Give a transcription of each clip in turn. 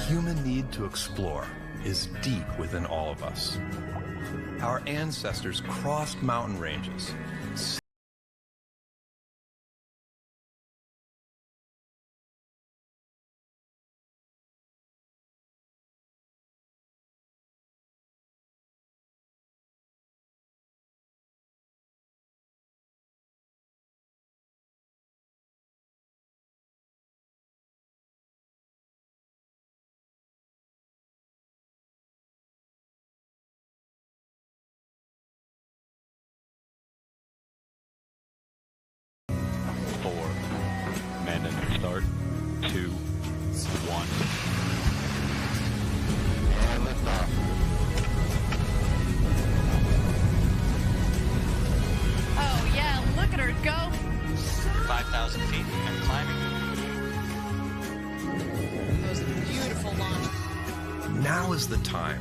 human need to explore is deep within all of us. Our ancestors crossed mountain ranges, Start. 2, 1. And lift off. Oh yeah, look at her go. 5,000 feet and climbing. It was a beautiful launch. now is the time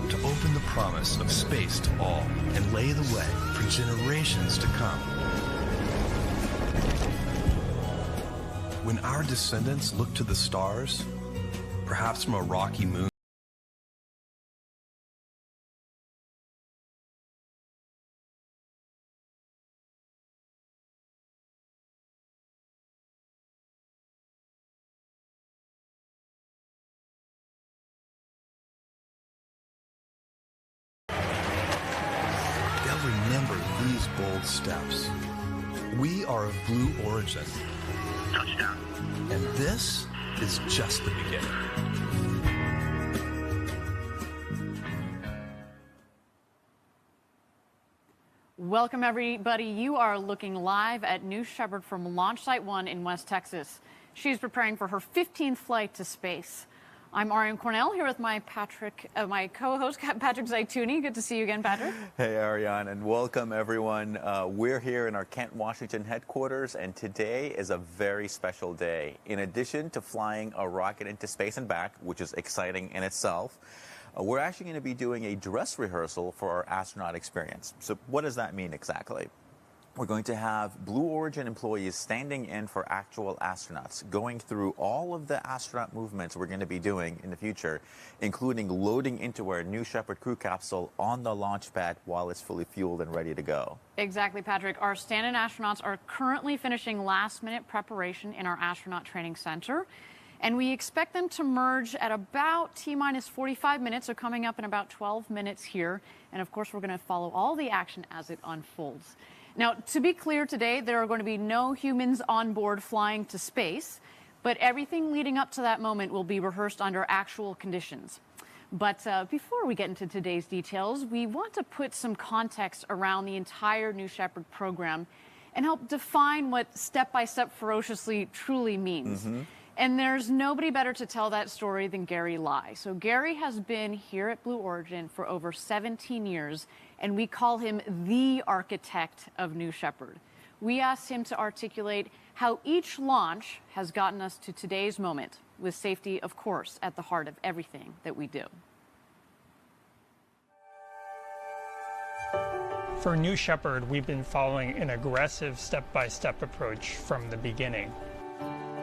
to open the promise of space to all and lay the way for generations to come. When our descendants look to the stars, perhaps from a rocky moon, they'll remember these bold steps. We are of blue origin. Touchdown. And this is just the beginning. Welcome everybody. You are looking live at New Shepard from Launch Site 1 in West Texas. She's preparing for her 15th flight to space. I'm Ariane Cornell here with my co-host Patrick Zaituni. Good to see you again, Patrick. Hey, Ariane, and welcome everyone. We're here in our Kent, Washington headquarters, and today is a very special day. In addition to flying a rocket into space and back, which is exciting in itself, we're actually going to be doing a dress rehearsal for our astronaut experience. So what does that mean exactly? We're going to have Blue Origin employees standing in for actual astronauts, going through all of the astronaut movements we're going to be doing in the future, including loading into our New Shepard crew capsule on the launch pad while it's fully fueled and ready to go. Exactly, Patrick. Our stand-in astronauts are currently finishing last-minute preparation in our astronaut training center, and we expect them to merge at about T-minus 45 minutes, so coming up in about 12 minutes here. And of course, we're going to follow all the action as it unfolds. Now, to be clear today, there are going to be no humans on board flying to space, but everything leading up to that moment will be rehearsed under actual conditions. But before we get into today's details, we want to put some context around the entire New Shepard program and help define what step-by-step ferociously truly means. And there's nobody better to tell that story than Gary Lai. So Gary has been here at Blue Origin for over 17 years, and we call him the architect of New Shepard. We asked him to articulate how each launch has gotten us to today's moment, with safety, of course, at the heart of everything that we do. For New Shepard, we've been following an aggressive step-by-step approach from the beginning.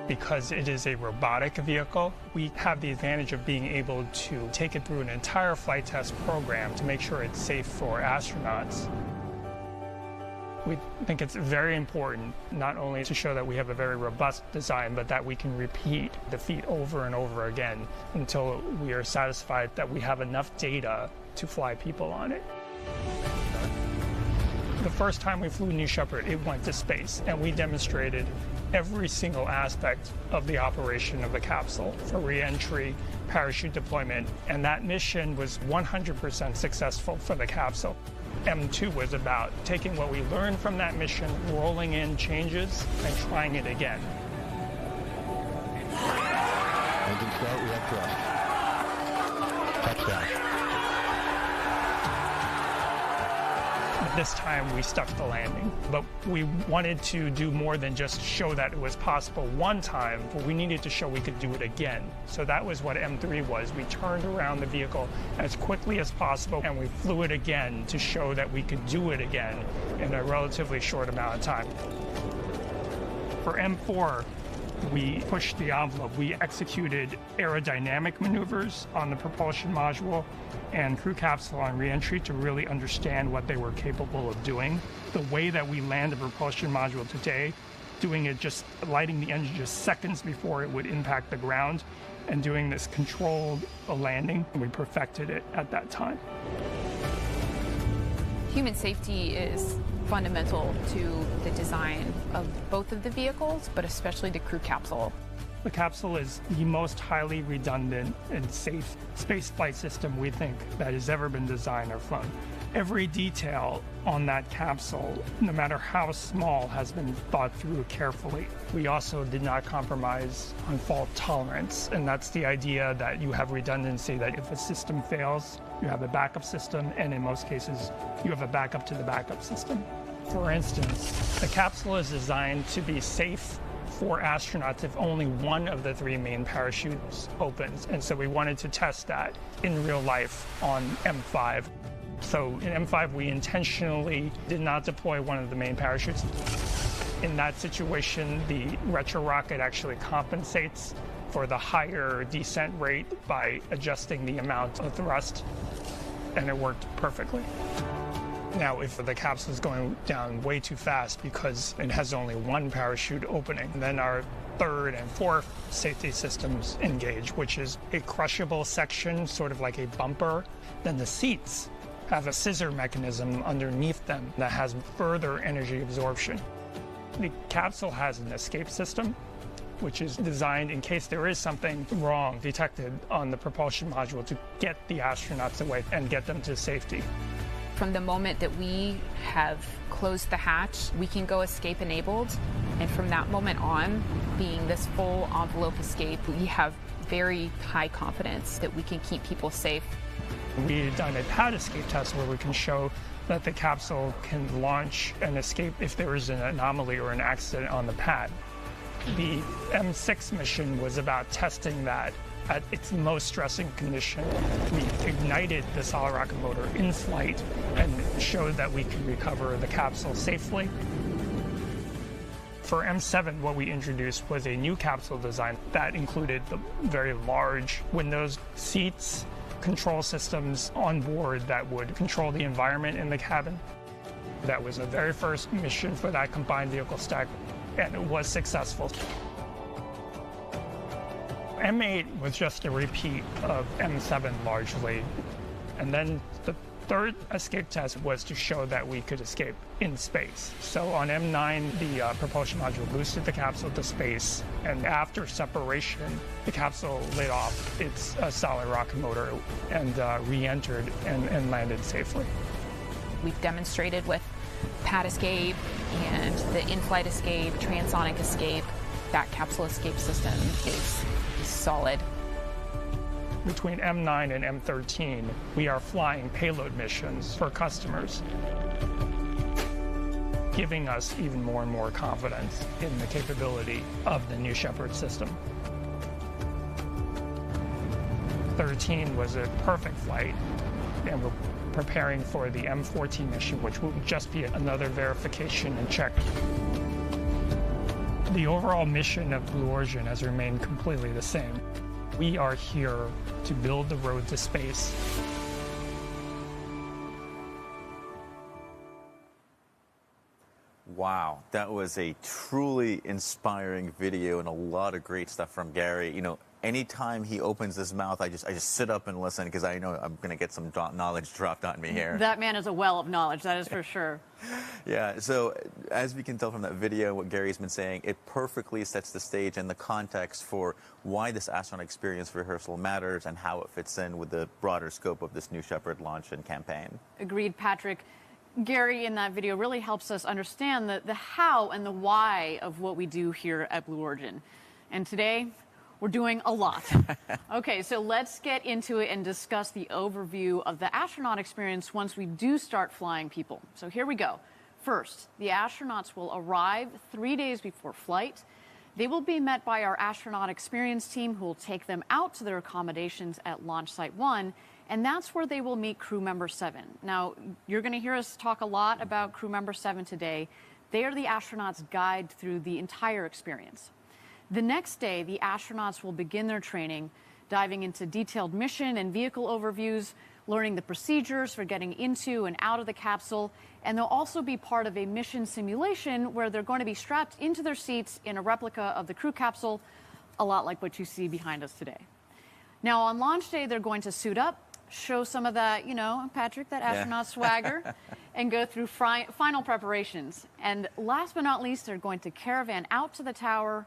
Because it is a robotic vehicle, we have the advantage of being able to take it through an entire flight test program to make sure it's safe for astronauts. We think it's very important not only to show that we have a very robust design, but that we can repeat the feat over and over again until we are satisfied that we have enough data to fly people on it. The first time we flew New Shepard, it went to space, and we demonstrated every single aspect of the operation of the capsule for re-entry, parachute deployment, and that mission was 100% successful for the capsule. M2 was about taking what we learned from that mission, rolling in changes, and trying it again. Engine start, we have thrust. Touchdown. This time we stuck the landing, but we wanted to do more than just show that it was possible one time, but we needed to show we could do it again. So that was what M3 was. We turned around the vehicle as quickly as possible and we flew it again to show that we could do it again in a relatively short amount of time. For M4, We pushed the envelope. We executed aerodynamic maneuvers on the propulsion module and crew capsule on reentry to really understand what they were capable of doing. The way that we land the propulsion module today, doing it just lighting the engine just seconds before it would impact the ground and doing this controlled landing, we perfected it at that time. Human safety is fundamental to the design of both of the vehicles, but especially the crew capsule. The capsule is the most highly redundant and safe space flight system we think that has ever been designed or flown. Every detail on that capsule, no matter how small, has been thought through carefully. We also did not compromise on fault tolerance, and that's the idea that you have redundancy, that if a system fails, you have a backup system, and in most cases, you have a backup to the backup system. For instance, the capsule is designed to be safe for astronauts if only one of the three main parachutes opens, and so we wanted to test that in real life on M5. So in M5, we intentionally did not deploy one of the main parachutes. In that situation, the retro rocket actually compensates for the higher descent rate by adjusting the amount of thrust, and it worked perfectly. Now, if the capsule is going down way too fast because it has only one parachute opening, then our third and fourth safety systems engage, which is a crushable section, sort of like a bumper. Then the seats have a scissor mechanism underneath them that has further energy absorption. The capsule has an escape system, which is designed in case there is something wrong detected on the propulsion module to get the astronauts away and get them to safety. From the moment that we have closed the hatch, we can go escape enabled. And from that moment on, being this full envelope escape, we have very high confidence that we can keep people safe. We've done a pad escape test where we can show that the capsule can launch and escape if there is an anomaly or an accident on the pad. The M6 mission was about testing that at its most stressing condition. We ignited the solid rocket motor in flight and showed that we could recover the capsule safely. For M7, what we introduced was a new capsule design that included the very large windows, seats, control systems on board that would control the environment in the cabin. That was the very first mission for that combined vehicle stack, and it was successful. M8 was just a repeat of M7 largely, and then the third escape test was to show that we could escape in space. So on M9, the propulsion module boosted the capsule to space, and after separation, the capsule lit off its solid rocket motor and re-entered and landed safely. We've demonstrated with pad escape and the in-flight escape, transonic escape, that capsule escape system is solid. Between M9 and M13, we are flying payload missions for customers, giving us even more and more confidence in the capability of the new Shepard system. 13 was a perfect flight, and we're preparing for the M14 mission, which will just be another verification and check. The overall mission of Blue Origin has remained completely the same. We are here to build the road to space. Wow, that was a truly inspiring video and a lot of great stuff from Gary. You know, anytime he opens his mouth, I just sit up and listen because I know I'm going to get some knowledge dropped on me here. That man is a well of knowledge, that is for sure. Yeah, so as we can tell from that video, what Gary's been saying, it perfectly sets the stage and the context for why this astronaut experience rehearsal matters and how it fits in with the broader scope of this new Shepard launch and campaign. Agreed, Patrick. Gary in that video really helps us understand the how and the why of what we do here at Blue Origin. And today, we're doing a lot. Okay, so let's get into it and discuss the overview of the astronaut experience once we do start flying people. So here we go. First, the astronauts will arrive 3 days before flight. They will be met by our astronaut experience team who will take them out to their accommodations at Launch Site 1, and that's where they will meet crew member 7. Now, you're going to hear us talk a lot about crew member 7 today. They are the astronauts' guide through the entire experience. The next day, the astronauts will begin their training, diving into detailed mission and vehicle overviews, learning the procedures for getting into and out of the capsule, and they'll also be part of a mission simulation where they're going to be strapped into their seats in a replica of the crew capsule, a lot like what you see behind us today. Now, on launch day, they're going to suit up, show some of that, Patrick, that astronaut swagger, and go through final preparations. And last but not least, they're going to caravan out to the tower,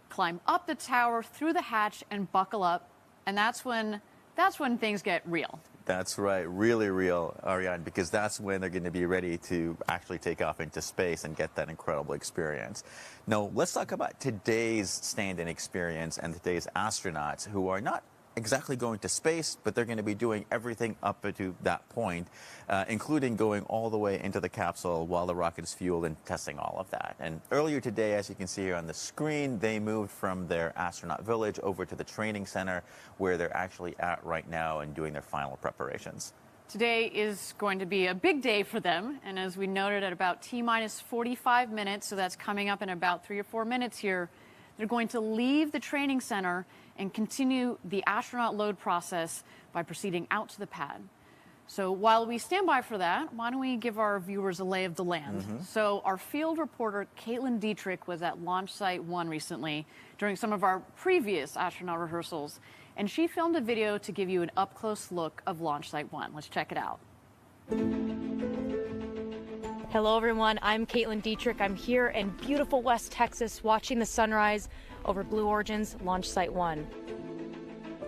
climb up the tower, through the hatch, and buckle up. And that's when things get real. That's right, really real, Ariane, because that's when they're going to be ready to actually take off into space and get that incredible experience. Now, let's talk about today's stand-in experience and today's astronauts who are not exactly going to space, but they're going to be doing everything up to that point, including going all the way into the capsule while the rocket is fueled and testing all of that. And earlier today, as you can see here on the screen, they moved from their astronaut village over to the training center where they're actually at right now and doing their final preparations. Today is going to be a big day for them, and as we noted, at about T-minus 45 minutes, so that's coming up in about 3 or 4 minutes here, they're going to leave the training center and continue the astronaut load process by proceeding out to the pad. So while we stand by for that, why don't we give our viewers a lay of the land? So our field reporter, Caitlin Dietrich, was at Launch Site 1 recently during some of our previous astronaut rehearsals, and she filmed a video to give you an up-close look of Launch Site 1. Let's check it out. Hello everyone, I'm Caitlin Dietrich. I'm here in beautiful West Texas watching the sunrise over Blue Origin's Launch Site 1.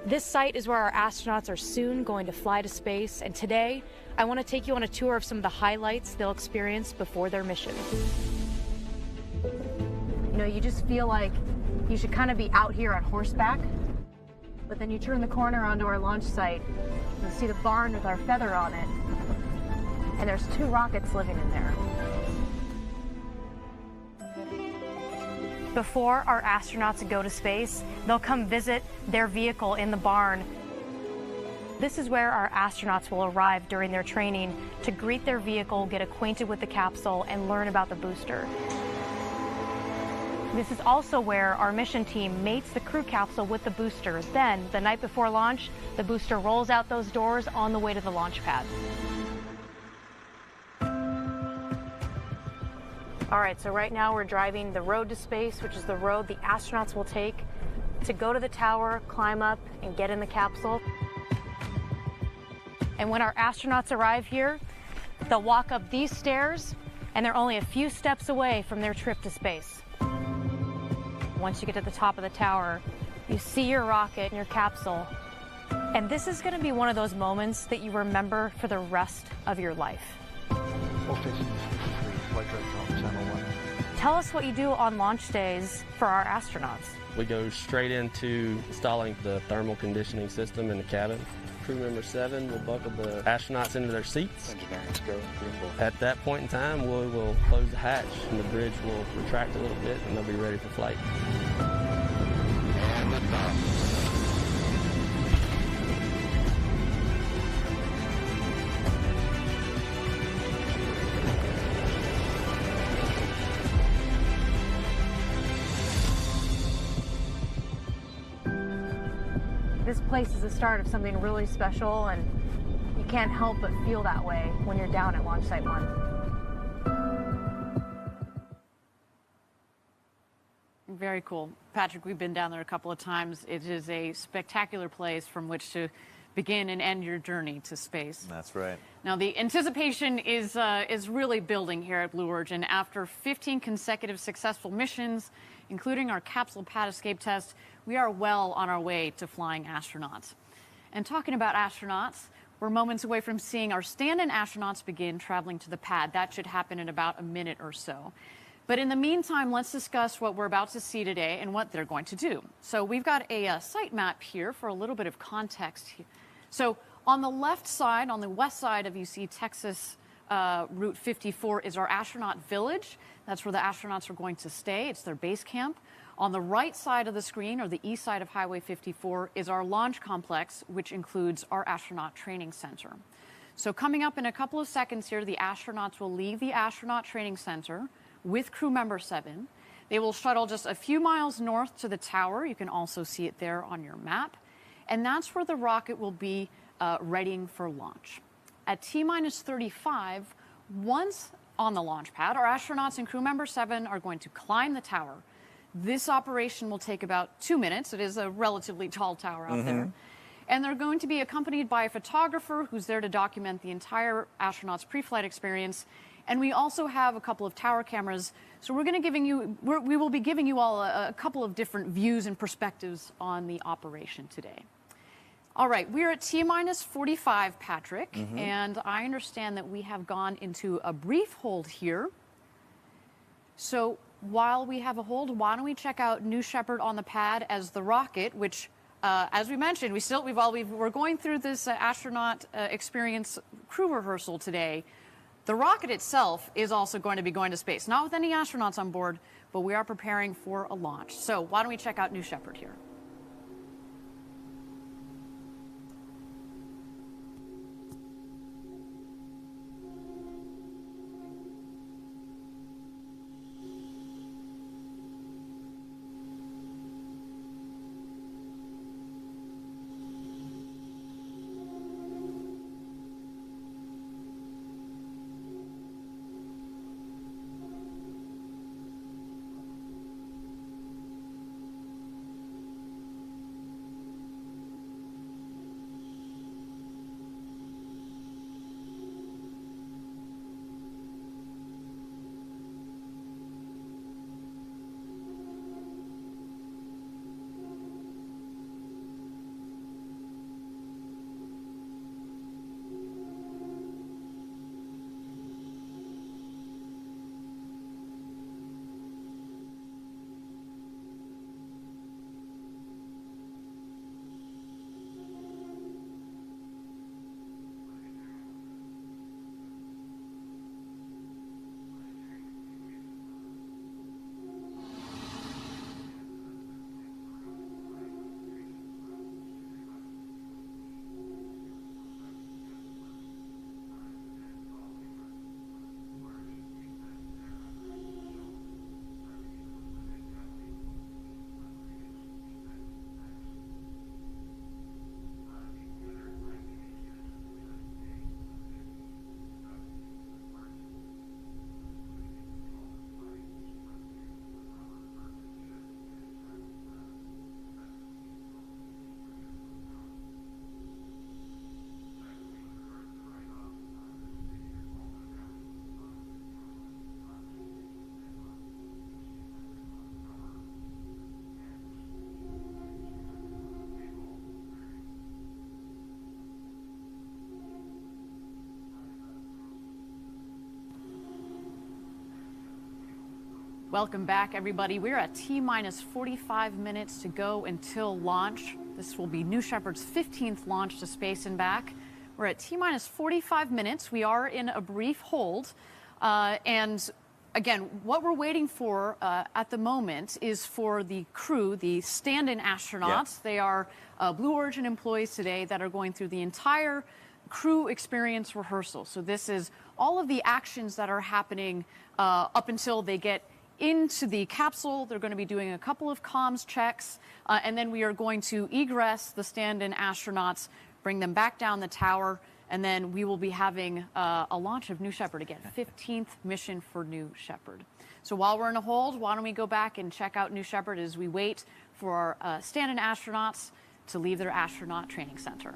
This site is where our astronauts are soon going to fly to space, and today I want to take you on a tour of some of the highlights they'll experience before their mission. You just feel like you should kind of be out here on horseback, but then you turn the corner onto our launch site and you see the barn with our feather on it. And there's 2 rockets living in there. Before our astronauts go to space, they'll come visit their vehicle in the barn. This is where our astronauts will arrive during their training to greet their vehicle, get acquainted with the capsule, and learn about the booster. This is also where our mission team mates the crew capsule with the booster. Then, the night before launch, the booster rolls out those doors on the way to the launch pad. All right, so right now we're driving the road to space, which is the road the astronauts will take to go to the tower, climb up, and get in the capsule. And when our astronauts arrive here, they'll walk up these stairs, and they're only a few steps away from their trip to space. Once you get to the top of the tower, you see your rocket and your capsule. And this is going to be one of those moments that you remember for the rest of your life. Tell us what you do on launch days for our astronauts. We go straight into installing the thermal conditioning system in the cabin. Crew member 7 will buckle the astronauts into their seats. At that point in time, we will close the hatch and the bridge will retract a little bit and they'll be ready for flight. And liftoff. This place is the start of something really special, and you can't help but feel that way when you're down at Launch Site 1. Very cool. Patrick, we've been down there a couple of times. It is a spectacular place from which to begin and end your journey to space. That's right. Now, the anticipation is really building here at Blue Origin. After 15 consecutive successful missions, including our capsule pad escape test, we are well on our way to flying astronauts. And talking about astronauts, we're moments away from seeing our stand-in astronauts begin traveling to the pad. That should happen in about a minute or so. But in the meantime, let's discuss what we're about to see today and what they're going to do. So we've got a site map here for a little bit of context. So on the left side, on the west side of UC Texas Route 54 is our astronaut village. That's where the astronauts are going to stay. It's their base camp. On the right side of the screen, or the east side of Highway 54, is our launch complex, which includes our astronaut training center. So coming up in a couple of seconds here, the astronauts will leave the astronaut training center with crew member 7. They will shuttle just a few miles north to the tower. You can also see it there on your map. And that's where the rocket will be readying for launch. At T-minus 35, once on the launch pad, our astronauts and crew member 7 are going to climb the tower. This operation will take about 2 minutes. It is a relatively tall tower out there. And they're going to be accompanied by a photographer who's there to document the entire astronauts' pre-flight experience. And we also have a couple of tower cameras. So we will be giving you all a couple of different views and perspectives on the operation today. All right, we're at T-minus 45, Patrick, and I understand that we have gone into a brief hold here. So while we have a hold, why don't we check out New Shepard on the pad as the rocket, which, as we mentioned, we're going through this astronaut experience crew rehearsal today. The rocket itself is also going to be going to space, not with any astronauts on board, but we are preparing for a launch. So why don't we check out New Shepard here? Welcome back, everybody. We're at T-minus 45 minutes to go until launch. This will be New Shepard's 15th launch to space and back. We're at T-minus 45 minutes. We are in a brief hold. And again, what we're waiting for at the moment is for the crew, the stand-in astronauts. Yeah. They are Blue Origin employees today that are going through the entire crew experience rehearsal. So this is all of the actions that are happening up until they get into the capsule. They're going to be doing a couple of comms checks, and then we are going to egress the stand-in astronauts, bring them back down the tower, and then we will be having a launch of New Shepard again, 15th mission for New Shepard. So while we're in a hold, why don't we go back and check out New Shepard as we wait for our stand-in astronauts to leave their astronaut training center.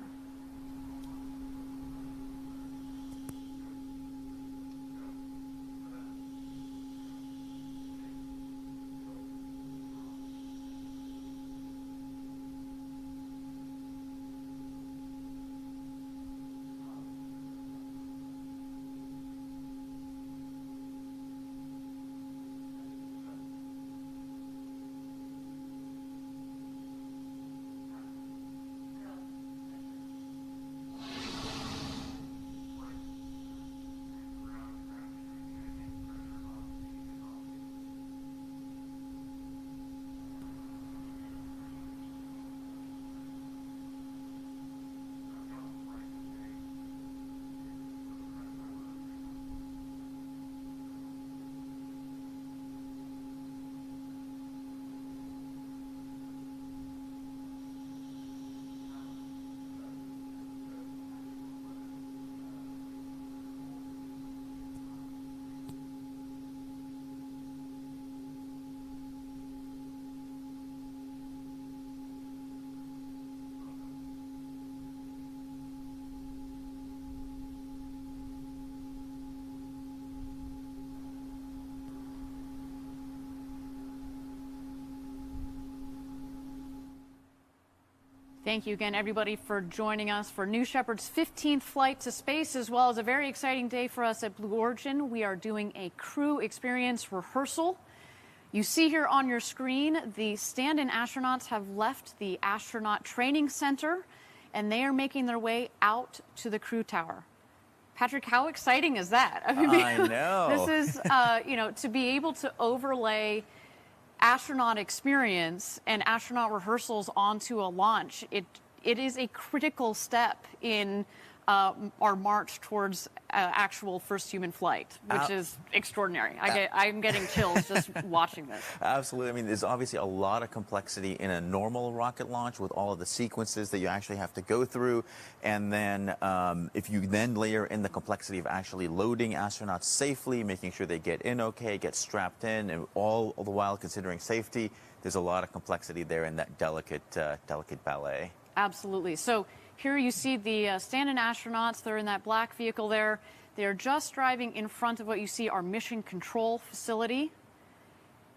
Thank you again, everybody, for joining us for New Shepard's 15th flight to space, as well as a very exciting day for us at Blue Origin. We are doing a crew experience rehearsal. You see here on your screen, the stand-in astronauts have left the astronaut training center, and they are making their way out to the crew tower. Patrick, how exciting is that? I know. This is, you know, to be able to overlay astronaut experience and astronaut rehearsals onto a launch, it is a critical step in our march towards actual first human flight, which is extraordinary. I'm getting chills just watching this. Absolutely. I mean, there's obviously a lot of complexity in a normal rocket launch with all of the sequences that you actually have to go through. And then if you then layer in the complexity of actually loading astronauts safely, making sure they get in okay, get strapped in, and all the while considering safety, there's a lot of complexity there in that delicate ballet. Absolutely. So here you see the stand-in astronauts. They're in that black vehicle there. They're just driving in front of what you see our mission control facility.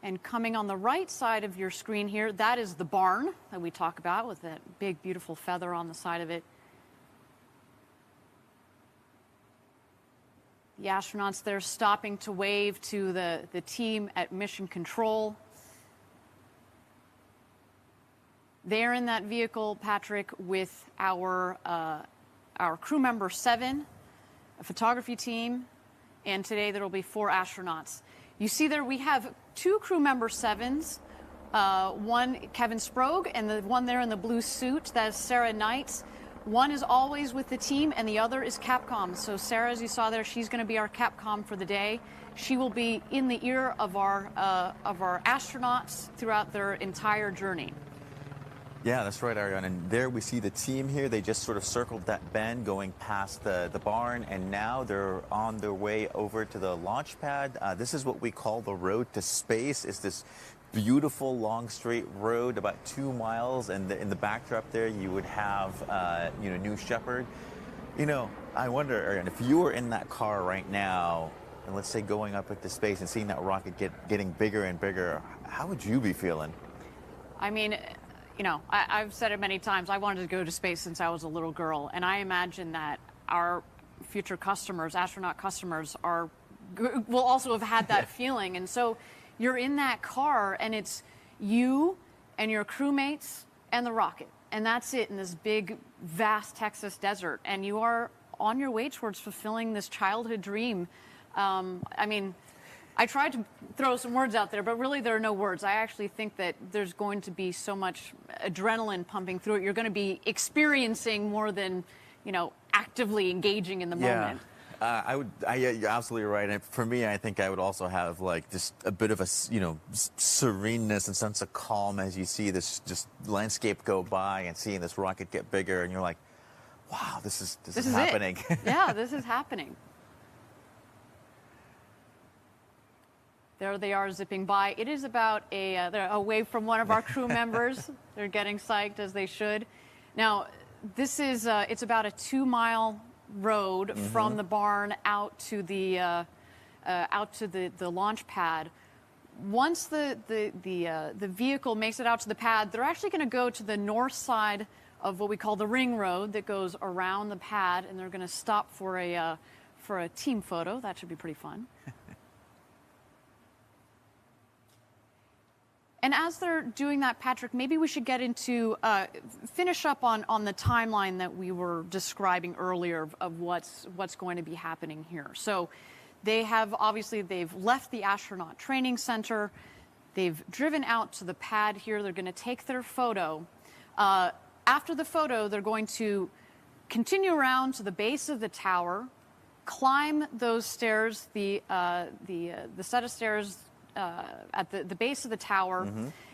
And coming on the right side of your screen here, that is the barn that we talk about with that big, beautiful feather on the side of it. The astronauts there stopping to wave to the team at mission control. They're in that vehicle, Patrick, with our crew member 7, a photography team, and today there will be 4 astronauts. You see there we have 2 crew member 7s, one Kevin Sprogge, and the one there in the blue suit, that is Sarah Knight. One is always with the team, and the other is CAPCOM. So Sarah, as you saw there, she's going to be our CAPCOM for the day. She will be in the ear of our astronauts throughout their entire journey. Yeah, that's right, Ariane. And there we see the team here. They just sort of circled that bend going past the barn, and now they're on their way over to the launch pad. This is what we call the road to space. It's this beautiful long straight road, about 2 miles, and in the backdrop there you would have you know, New Shepard. You know, I wonder, Ariane, if you were in that car right now, and let's say going up into space and seeing that rocket getting bigger and bigger, how would you be feeling? I mean, you know, I've said it many times, I wanted to go to space since I was a little girl, and I imagine that our future customers, astronaut customers, will also have had that feeling. And so you're in that car, and it's you and your crewmates and the rocket, and that's it in this big, vast Texas desert, and you are on your way towards fulfilling this childhood dream. I mean, I tried to throw some words out there, but really there are no words. I actually think that there's going to be so much adrenaline pumping through it. You're going to be experiencing more than, you know, actively engaging in the moment. You're absolutely right. And for me, I think I would also have like just a bit of a, you know, sereneness and sense of calm as you see this just landscape go by and seeing this rocket get bigger, and you're like, wow, this is happening. Yeah, this is happening. There they are zipping by. It is about a wave from one of our crew members. They're getting psyched, as they should. Now, this is it's about a 2-mile road from the barn out to the launch pad. Once the vehicle makes it out to the pad, they're actually going to go to the north side of what we call the ring road that goes around the pad, and they're going to stop for a team photo. That should be pretty fun. And as they're doing that, Patrick, maybe we should get into, finish up on the timeline that we were describing earlier of what's going to be happening here. So they've left the astronaut training center. They've driven out to the pad here. They're going to take their photo. After the photo, they're going to continue around to the base of the tower, climb those stairs, the set of stairs at the base of the tower,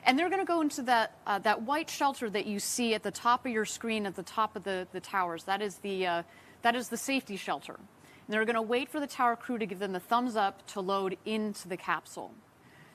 and they're going to go into that white shelter that you see at the top of your screen at the top of the towers. That is the safety shelter. And they're going to wait for the tower crew to give them the thumbs up to load into the capsule.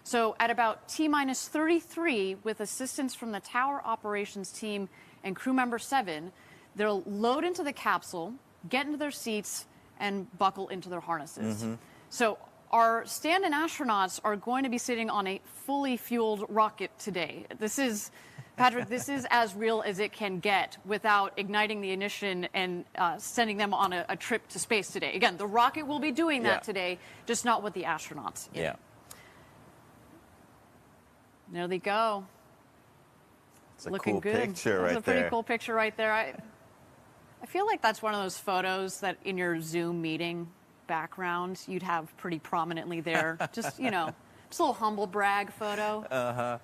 So at about T-minus 33, with assistance from the tower operations team and crew member 7, they'll load into the capsule, get into their seats, and buckle into their harnesses. So our stand-in astronauts are going to be sitting on a fully fueled rocket today. This is Patrick, this is as real as it can get without igniting the ignition and sending them on a trip to space today. Again, the rocket will be doing that today, just not with the astronauts. Yeah. There they go. It's a Looking cool good. picture That's right a pretty there. cool picture right there. I feel like that's one of those photos that in your Zoom meeting background you'd have pretty prominently there. Just, you know, just a little humble brag photo.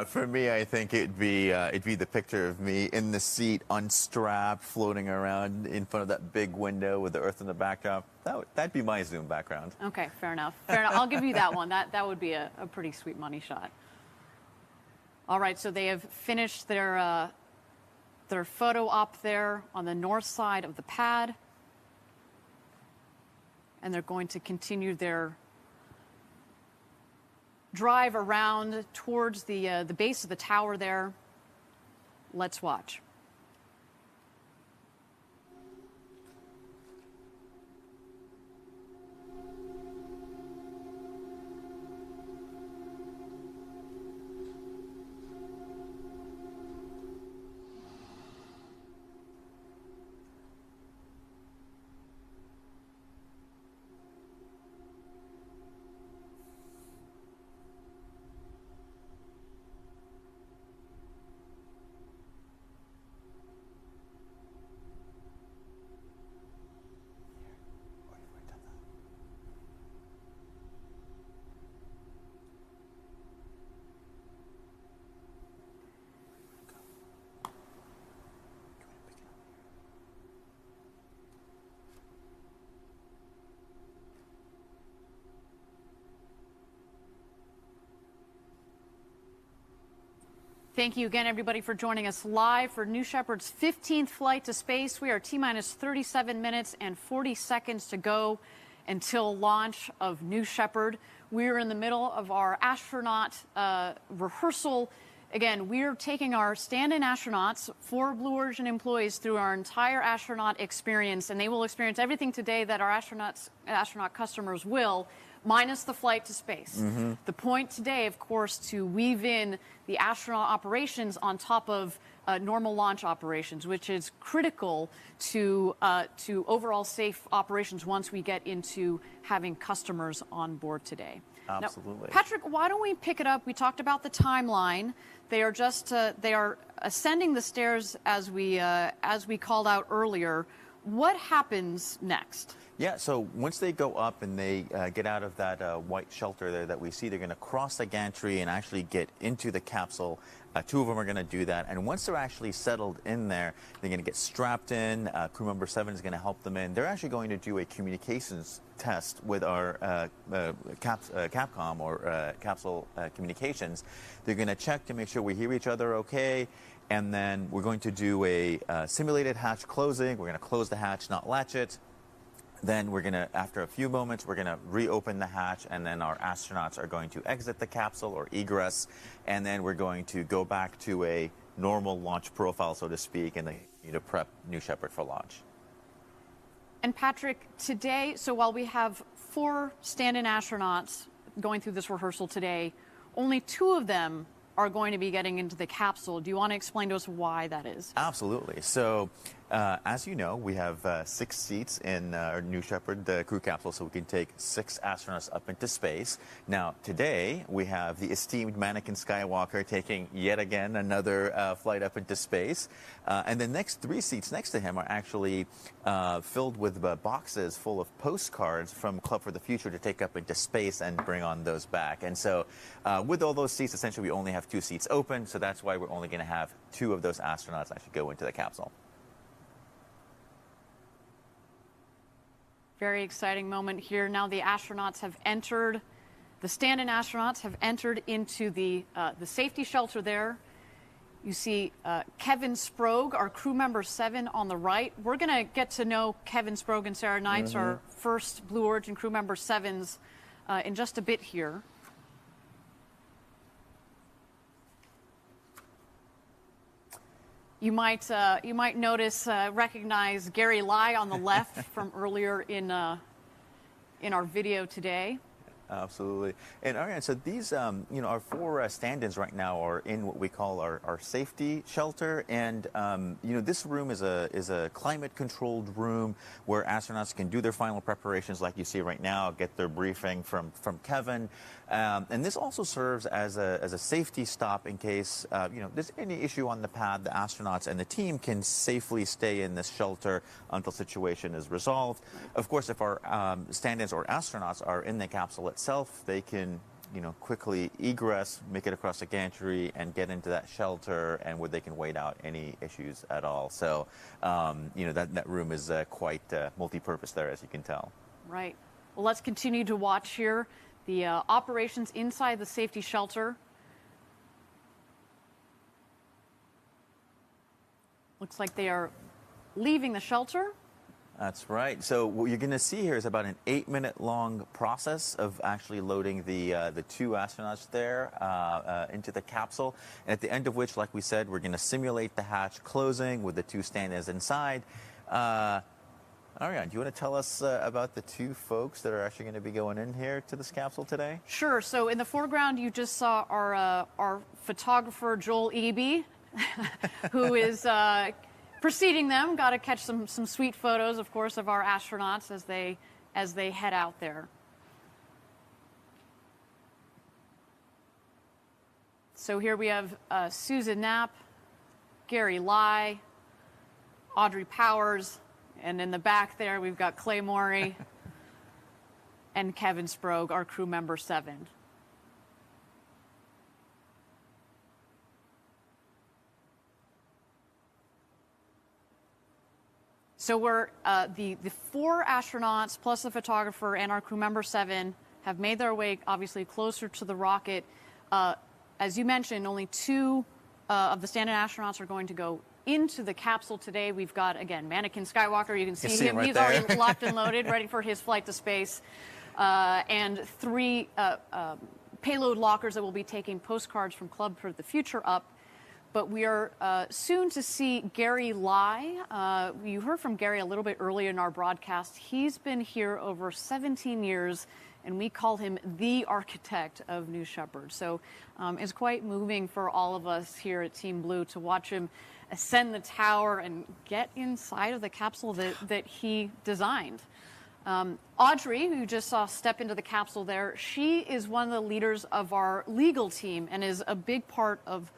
For me, I think it'd be the picture of me in the seat, unstrapped, floating around in front of that big window with the Earth in the backdrop. That'd be my Zoom background. Okay, fair enough. Fair enough. I'll give you that one. That would be a pretty sweet money shot. All right, so they have finished their photo op there on the north side of the pad, and they're going to continue their drive around towards the base of the tower there. Let's watch. Thank you again, everybody, for joining us live for New Shepard's 15th flight to space. We are T-minus 37 minutes and 40 seconds to go until launch of New Shepard. We're in the middle of our astronaut rehearsal. Again, we're taking our stand-in astronauts, 4 Blue Origin employees, through our entire astronaut experience, and they will experience everything today that our astronaut customers will, minus the flight to space. Mm-hmm. The point today, of course, to weave in the astronaut operations on top of normal launch operations, which is critical to overall safe operations once we get into having customers on board today. Absolutely. Now, Patrick, why don't we pick it up? We talked about the timeline. They are ascending the stairs as we called out earlier. What happens next? Yeah, so once they go up and they get out of that white shelter there that we see, they're going to cross the gantry and actually get into the capsule. 2 of them are going to do that. And once they're actually settled in there, they're going to get strapped in. Crew member 7 is going to help them in. They're actually going to do a communications test with our CAPCOM or Capsule Communications. They're going to check to make sure we hear each other okay. And then we're going to do a simulated hatch closing. We're going to close the hatch, not latch it. Then we're going to, after a few moments, we're going to reopen the hatch, and then our astronauts are going to exit the capsule or egress, and then we're going to go back to a normal launch profile, so to speak, and they need to prep New Shepard for launch. And Patrick, today, so while we have 4 stand-in astronauts going through this rehearsal today, only 2 of them are going to be getting into the capsule. Do you want to explain to us why that is? Absolutely. So, as you know, we have 6 seats in our New Shepard crew capsule, so we can take 6 astronauts up into space. Now, today, we have the esteemed Mannequin Skywalker taking yet again another flight up into space. And the next 3 seats next to him are actually filled with boxes full of postcards from Club for the Future to take up into space and bring on those back. And so, with all those seats, essentially, we only have 2 seats open, so that's why we're only going to have 2 of those astronauts actually go into the capsule. Very exciting moment here. Now the astronauts have entered, the stand-in astronauts have entered into the safety shelter there. You see Kevin Sprogge, our crew member 7 on the right. We're going to get to know Kevin Sprogge and Sarah Knights, our first Blue Origin crew member 7s, in just a bit here. You might recognize Gary Lai on the left from earlier in our video today. Absolutely. And Ariane, so these, our 4 stand-ins right now are in what we call our safety shelter, and this room is a climate-controlled room where astronauts can do their final preparations, like you see right now, get their briefing from Kevin, and this also serves as a safety stop in case there's any issue on the pad. The astronauts and the team can safely stay in this shelter until situation is resolved. Of course, if our stand-ins or astronauts are in the capsule itself, they can quickly egress, make it across the gantry, and get into that shelter, and where they can wait out any issues at all. So, that room is quite multi-purpose there, as you can tell. Right. Well, let's continue to watch here the operations inside the safety shelter. Looks like they are leaving the shelter. That's right. So what you're going to see here is about an 8-minute-long process of actually loading the 2 astronauts there into the capsule, and at the end of which, like we said, we're going to simulate the hatch closing with the 2 stand-ins inside. Ariane, do you want to tell us about the 2 folks that are actually going to be going in here to this capsule today? Sure. So in the foreground, you just saw our photographer, Joel Eby, who is preceding them. Got to catch some sweet photos, of course, of our astronauts as they head out there. So here we have Susan Knapp, Gary Lai, Audrey Powers, and in the back there we've got Clay Morey and Kevin Sprague, our crew member 7. So we're the 4 astronauts plus the photographer and our crew member 7 have made their way obviously closer to the rocket. As you mentioned, only 2 of the stand-in astronauts are going to go into the capsule today. We've got, again, Mannequin Skywalker. You can see him. Right He's there. already locked and loaded, ready for his flight to space. And 3 payload lockers that will be taking postcards from Club for the Future up. But we are soon to see Gary Lai. You heard from Gary a little bit earlier in our broadcast. He's been here over 17 years, and we call him the architect of New Shepard. So it's quite moving for all of us here at Team Blue to watch him ascend the tower and get inside of the capsule that he designed. Audrey, who you just saw step into the capsule there, she is one of the leaders of our legal team and is a big part of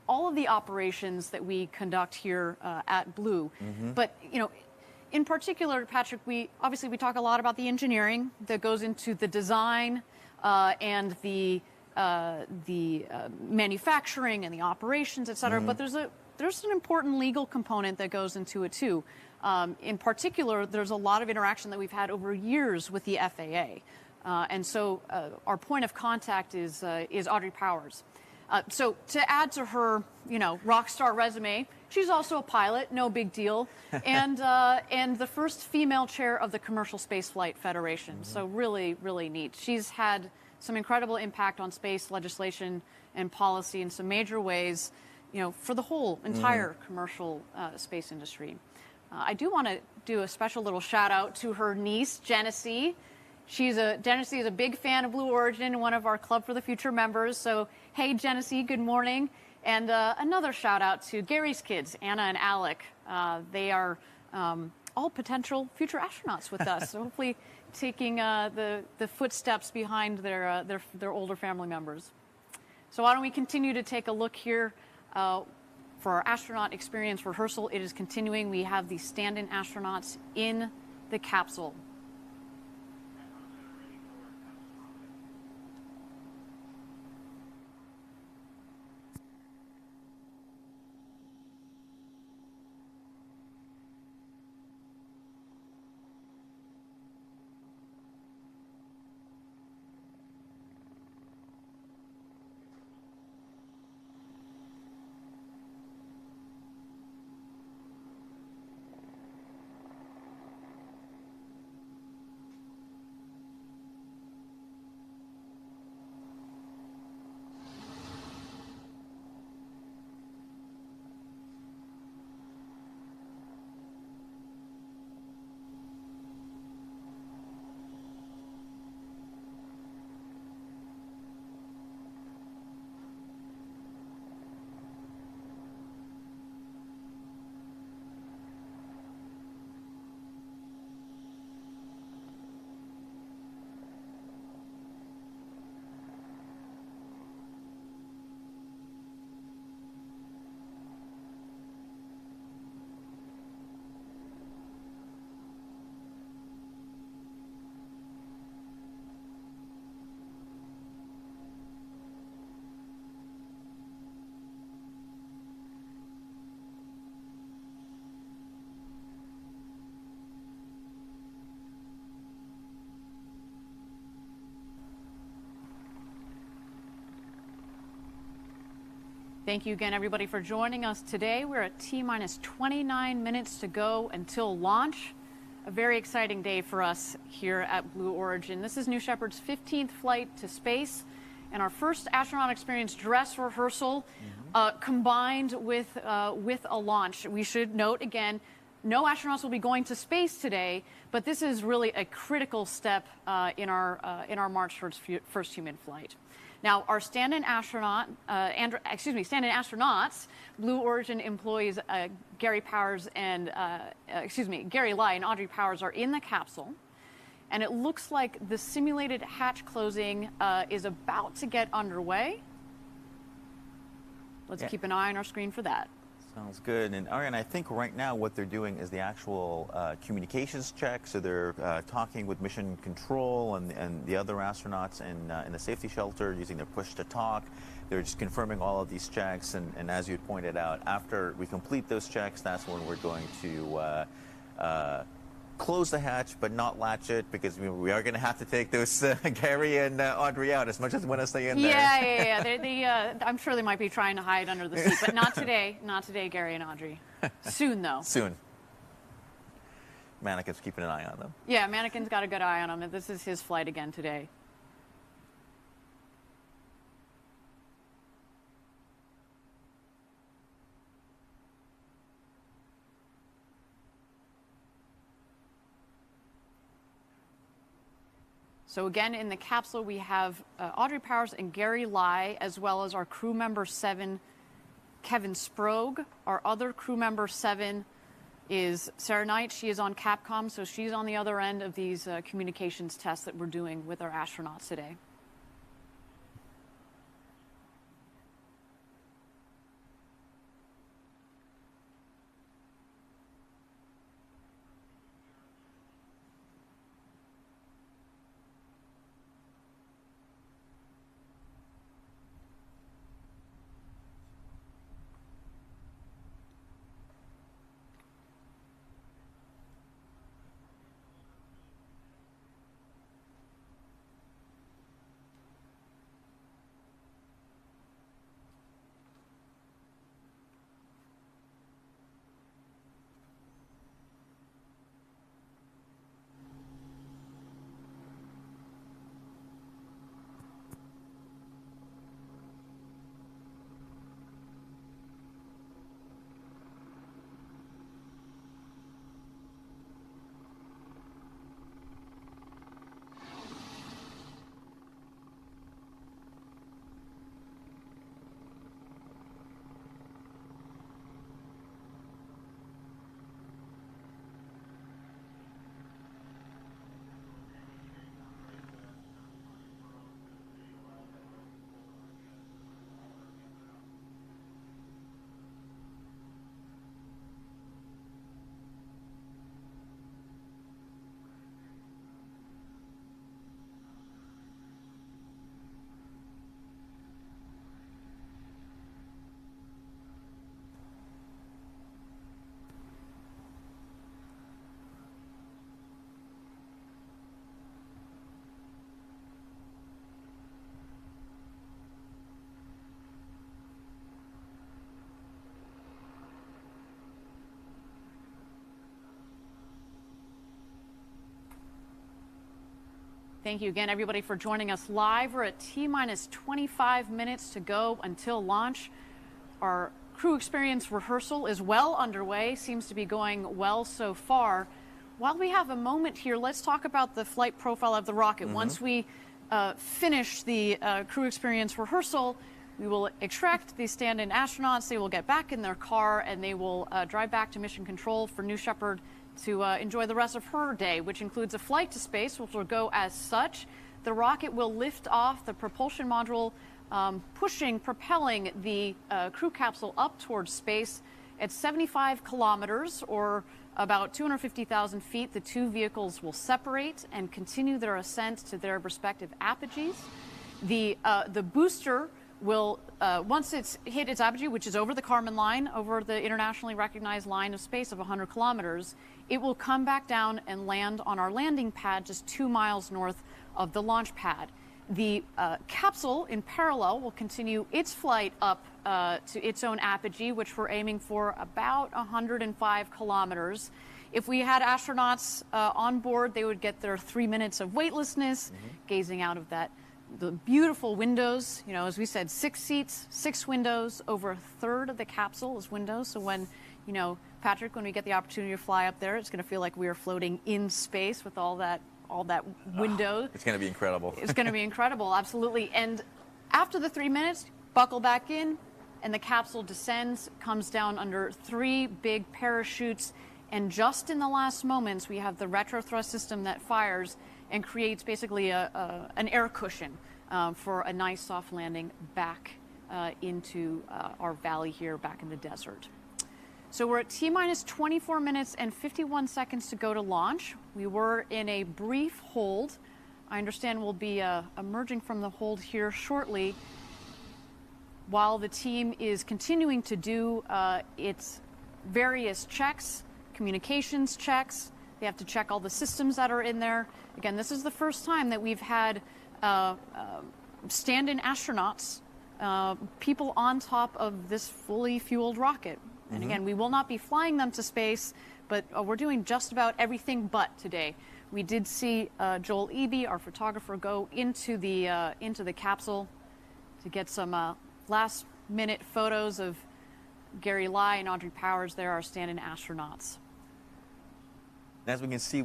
all of the operations that we conduct here at Blue. Mm-hmm. But, in particular, Patrick, we talk a lot about the engineering that goes into the design and the manufacturing and the operations, et cetera. Mm-hmm. But there's an important legal component that goes into it too. In particular, there's a lot of interaction that we've had over years with the FAA. And so our point of contact is Audrey Powers. So to add to her, rock star resume, she's also a pilot, no big deal, and the first female chair of the Commercial Spaceflight Federation. Mm-hmm. So really, really neat. She's had some incredible impact on space legislation and policy in some major ways, for the whole entire commercial space industry. I do want to do a special little shout out to her niece, Genesee. Genesee is a big fan of Blue Origin, one of our Club for the Future members. So, hey, Genesee, good morning. And another shout out to Gary's kids, Anna and Alec. They are all potential future astronauts with us. So hopefully taking the footsteps behind their older family members. So why don't we continue to take a look here for our astronaut experience rehearsal. It is continuing. We have the stand-in astronauts in the capsule. Thank you again, everybody, for joining us today. We're at T-minus 29 minutes to go until launch. A very exciting day for us here at Blue Origin. This is New Shepard's 15th flight to space and our first astronaut experience dress rehearsal combined with a launch. We should note again, no astronauts will be going to space today, but this is really a critical step in our march towards first human flight. Now, our stand-in astronauts, Blue Origin employees Gary Lai and Audrey Powers are in the capsule, and it looks like the simulated hatch closing is about to get underway. Let's keep an eye on our screen for that. Sounds good. And Ariane, I think right now what they're doing is the actual communications check. So they're talking with mission control and the other astronauts in the safety shelter using their push to talk. They're just confirming all of these checks. And as you pointed out, after we complete those checks, that's when we're going to close the hatch, but not latch it, because we are going to have to take those Gary and Audrey out as much as we want to stay in there. Yeah. I'm sure they might be trying to hide under the seat, but not today. Not today, Gary and Audrey. Soon, though. Soon. Mannequin's keeping an eye on them. Yeah, Mannequin's got a good eye on him. This is his flight again today. So again, in the capsule, we have Audrey Powers and Gary Lai, as well as our crew member 7, Kevin Sprague. Our other crew member 7 is Sarah Knight. She is on CAPCOM, so she's on the other end of these communications tests that we're doing with our astronauts today. Thank you again, everybody, for joining us live. We're at T-minus 25 minutes to go until launch. Our crew experience rehearsal is well underway, seems to be going well so far. While we have a moment here, let's talk about the flight profile of the rocket. Once we finish the crew experience rehearsal, we will extract the stand-in astronauts. They will get back in their car, and they will drive back to mission control for New Shepard to enjoy the rest of her day, which includes a flight to space, which will go as such. The rocket will lift off, the propulsion module propelling the crew capsule up towards space. At 75 kilometers, or about 250,000 feet, the two vehicles will separate and continue their ascent to their respective apogees. The booster will, once it's hit its apogee, which is over the Kármán line, over the internationally recognized line of space of 100 kilometers, it will come back down and land on our landing pad just 2 miles north of the launch pad. The capsule, in parallel, will continue its flight up to its own apogee, which we're aiming for about 105 kilometers. If we had astronauts on board, they would get their 3 minutes of weightlessness, gazing out of the beautiful windows. You know, as we said, 6 seats, 6 windows. Over a third of the capsule is windows. So when, you know, Patrick, when we get the opportunity to fly up there, it's going to feel like we are floating in space with all that window. It's going to be incredible. It's going to be incredible, absolutely. And after the 3 minutes, buckle back in, and the capsule descends, comes down under 3 big parachutes, and just in the last moments, we have the retro thrust system that fires and creates basically an air cushion for a nice soft landing back into our valley here, back in the desert. So we're at T-minus 24 minutes and 51 seconds to go to launch. We were in a brief hold. I understand we'll be emerging from the hold here shortly while the team is continuing to do its various checks, communications checks. They have to check all the systems that are in there. Again, this is the first time that we've had stand-in astronauts, people on top of this fully fueled rocket. And again, we will not be flying them to space, but we're doing just about everything but today. We did see Joel Eby, our photographer, go into the capsule to get some last-minute photos of Gary Lai and Audrey Powers. There are stand-in astronauts. As we can see,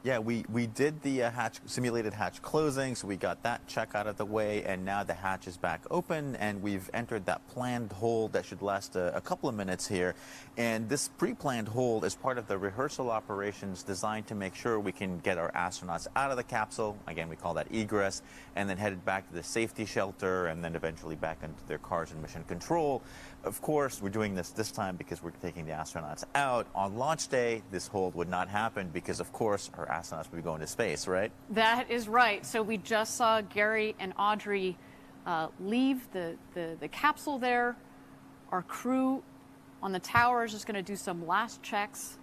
yeah, we did the simulated hatch closing, so we got that check out of the way, and now the hatch is back open, and we've entered that planned hold that should last a couple of minutes here. And this pre-planned hold is part of the rehearsal operations designed to make sure we can get our astronauts out of the capsule. Again, we call that egress, and then headed back to the safety shelter, and then eventually back into their cars and mission control. Of course, we're doing this time because we're taking the astronauts out. On launch day, this hold would not happen because, of course, our astronauts would be going to space, right? That is right. So we just saw Gary and Audrey leave the capsule there. Our crew on the tower is just going to do some last checks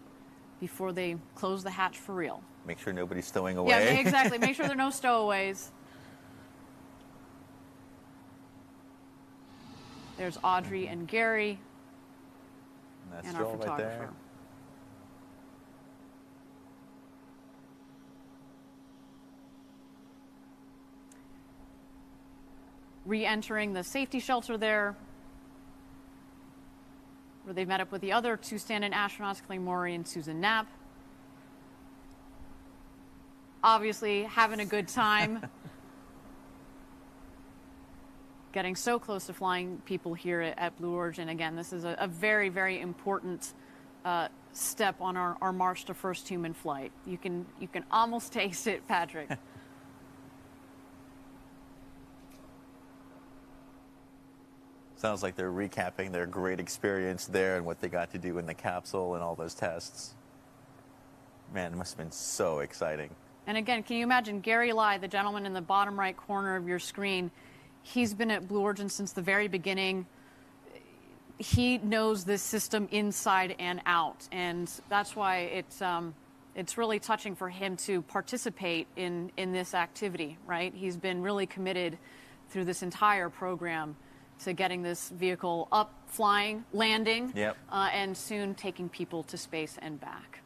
before they close the hatch for real. Make sure nobody's stowing away. Yeah, exactly. Make sure there are no stowaways. There's Audrey and Gary. And that's Joel our photographer. right there. Re-entering the safety shelter there, where they met up with the other 2 stand-in astronauts, Clay Maury and Susan Knapp. Obviously having a good time. Getting so close to flying people here at Blue Origin. Again, this is a very, very important step on our march to first human flight. You can almost taste it, Patrick. Sounds like they're recapping their great experience there and what they got to do in the capsule and all those tests. Man, it must have been so exciting. And again, can you imagine Gary Lai, the gentleman in the bottom right corner of your screen? He's been at Blue Origin since the very beginning. He knows this system inside and out, and that's why it's really touching for him to participate in this activity, right? He's been really committed through this entire program to getting this vehicle up, flying, landing, and soon taking people to space and back.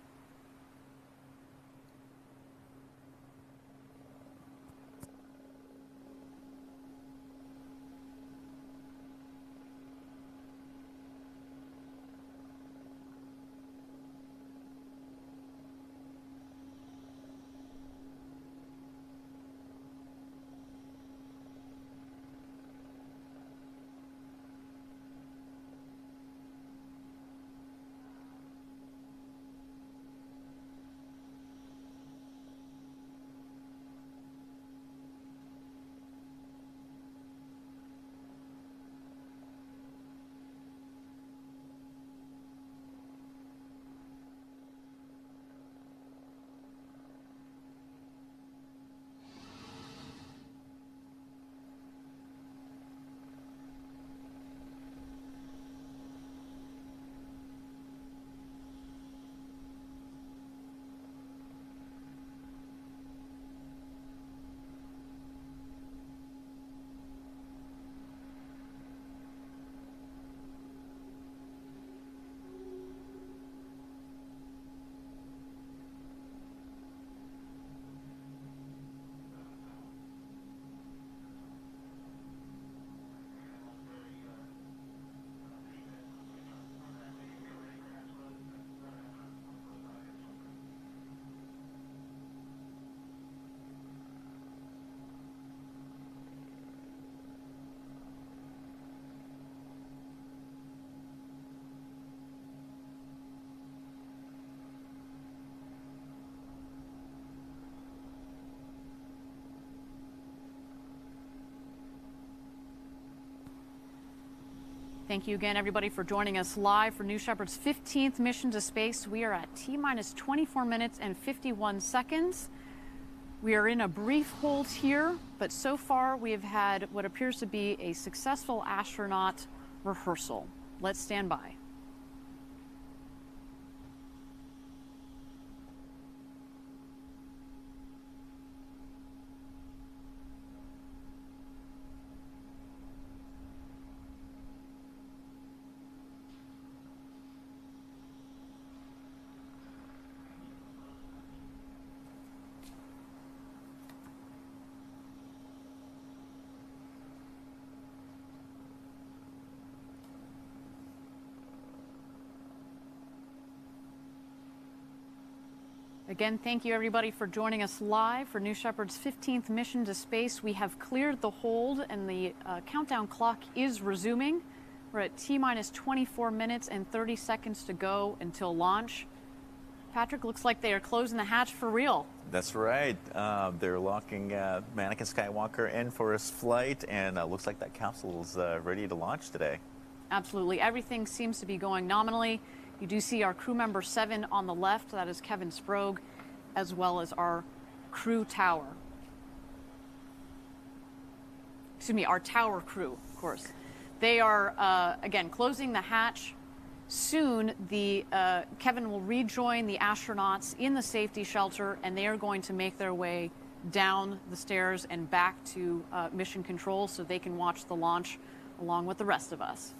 Thank you again, everybody, for joining us live for New Shepard's 15th mission to space. We are at T-minus 24 minutes and 51 seconds. We are in a brief hold here, but so far we have had what appears to be a successful astronaut rehearsal. Let's stand by. Again, thank you everybody for joining us live for New Shepard's 15th mission to space. We have cleared the hold and the countdown clock is resuming. We're at T-minus 24 minutes and 30 seconds to go until launch. Patrick, looks like they are closing the hatch for real. That's right. They're locking Anakin Skywalker in for his flight, and looks like that capsule is ready to launch today. Absolutely. Everything seems to be going nominally. You do see our crew member 7 on the left. That is Kevin Sprague, as well as our crew tower. Excuse me, our tower crew, of course. They are, again, closing the hatch. Soon, Kevin will rejoin the astronauts in the safety shelter, and they are going to make their way down the stairs and back to mission control so they can watch the launch along with the rest of us.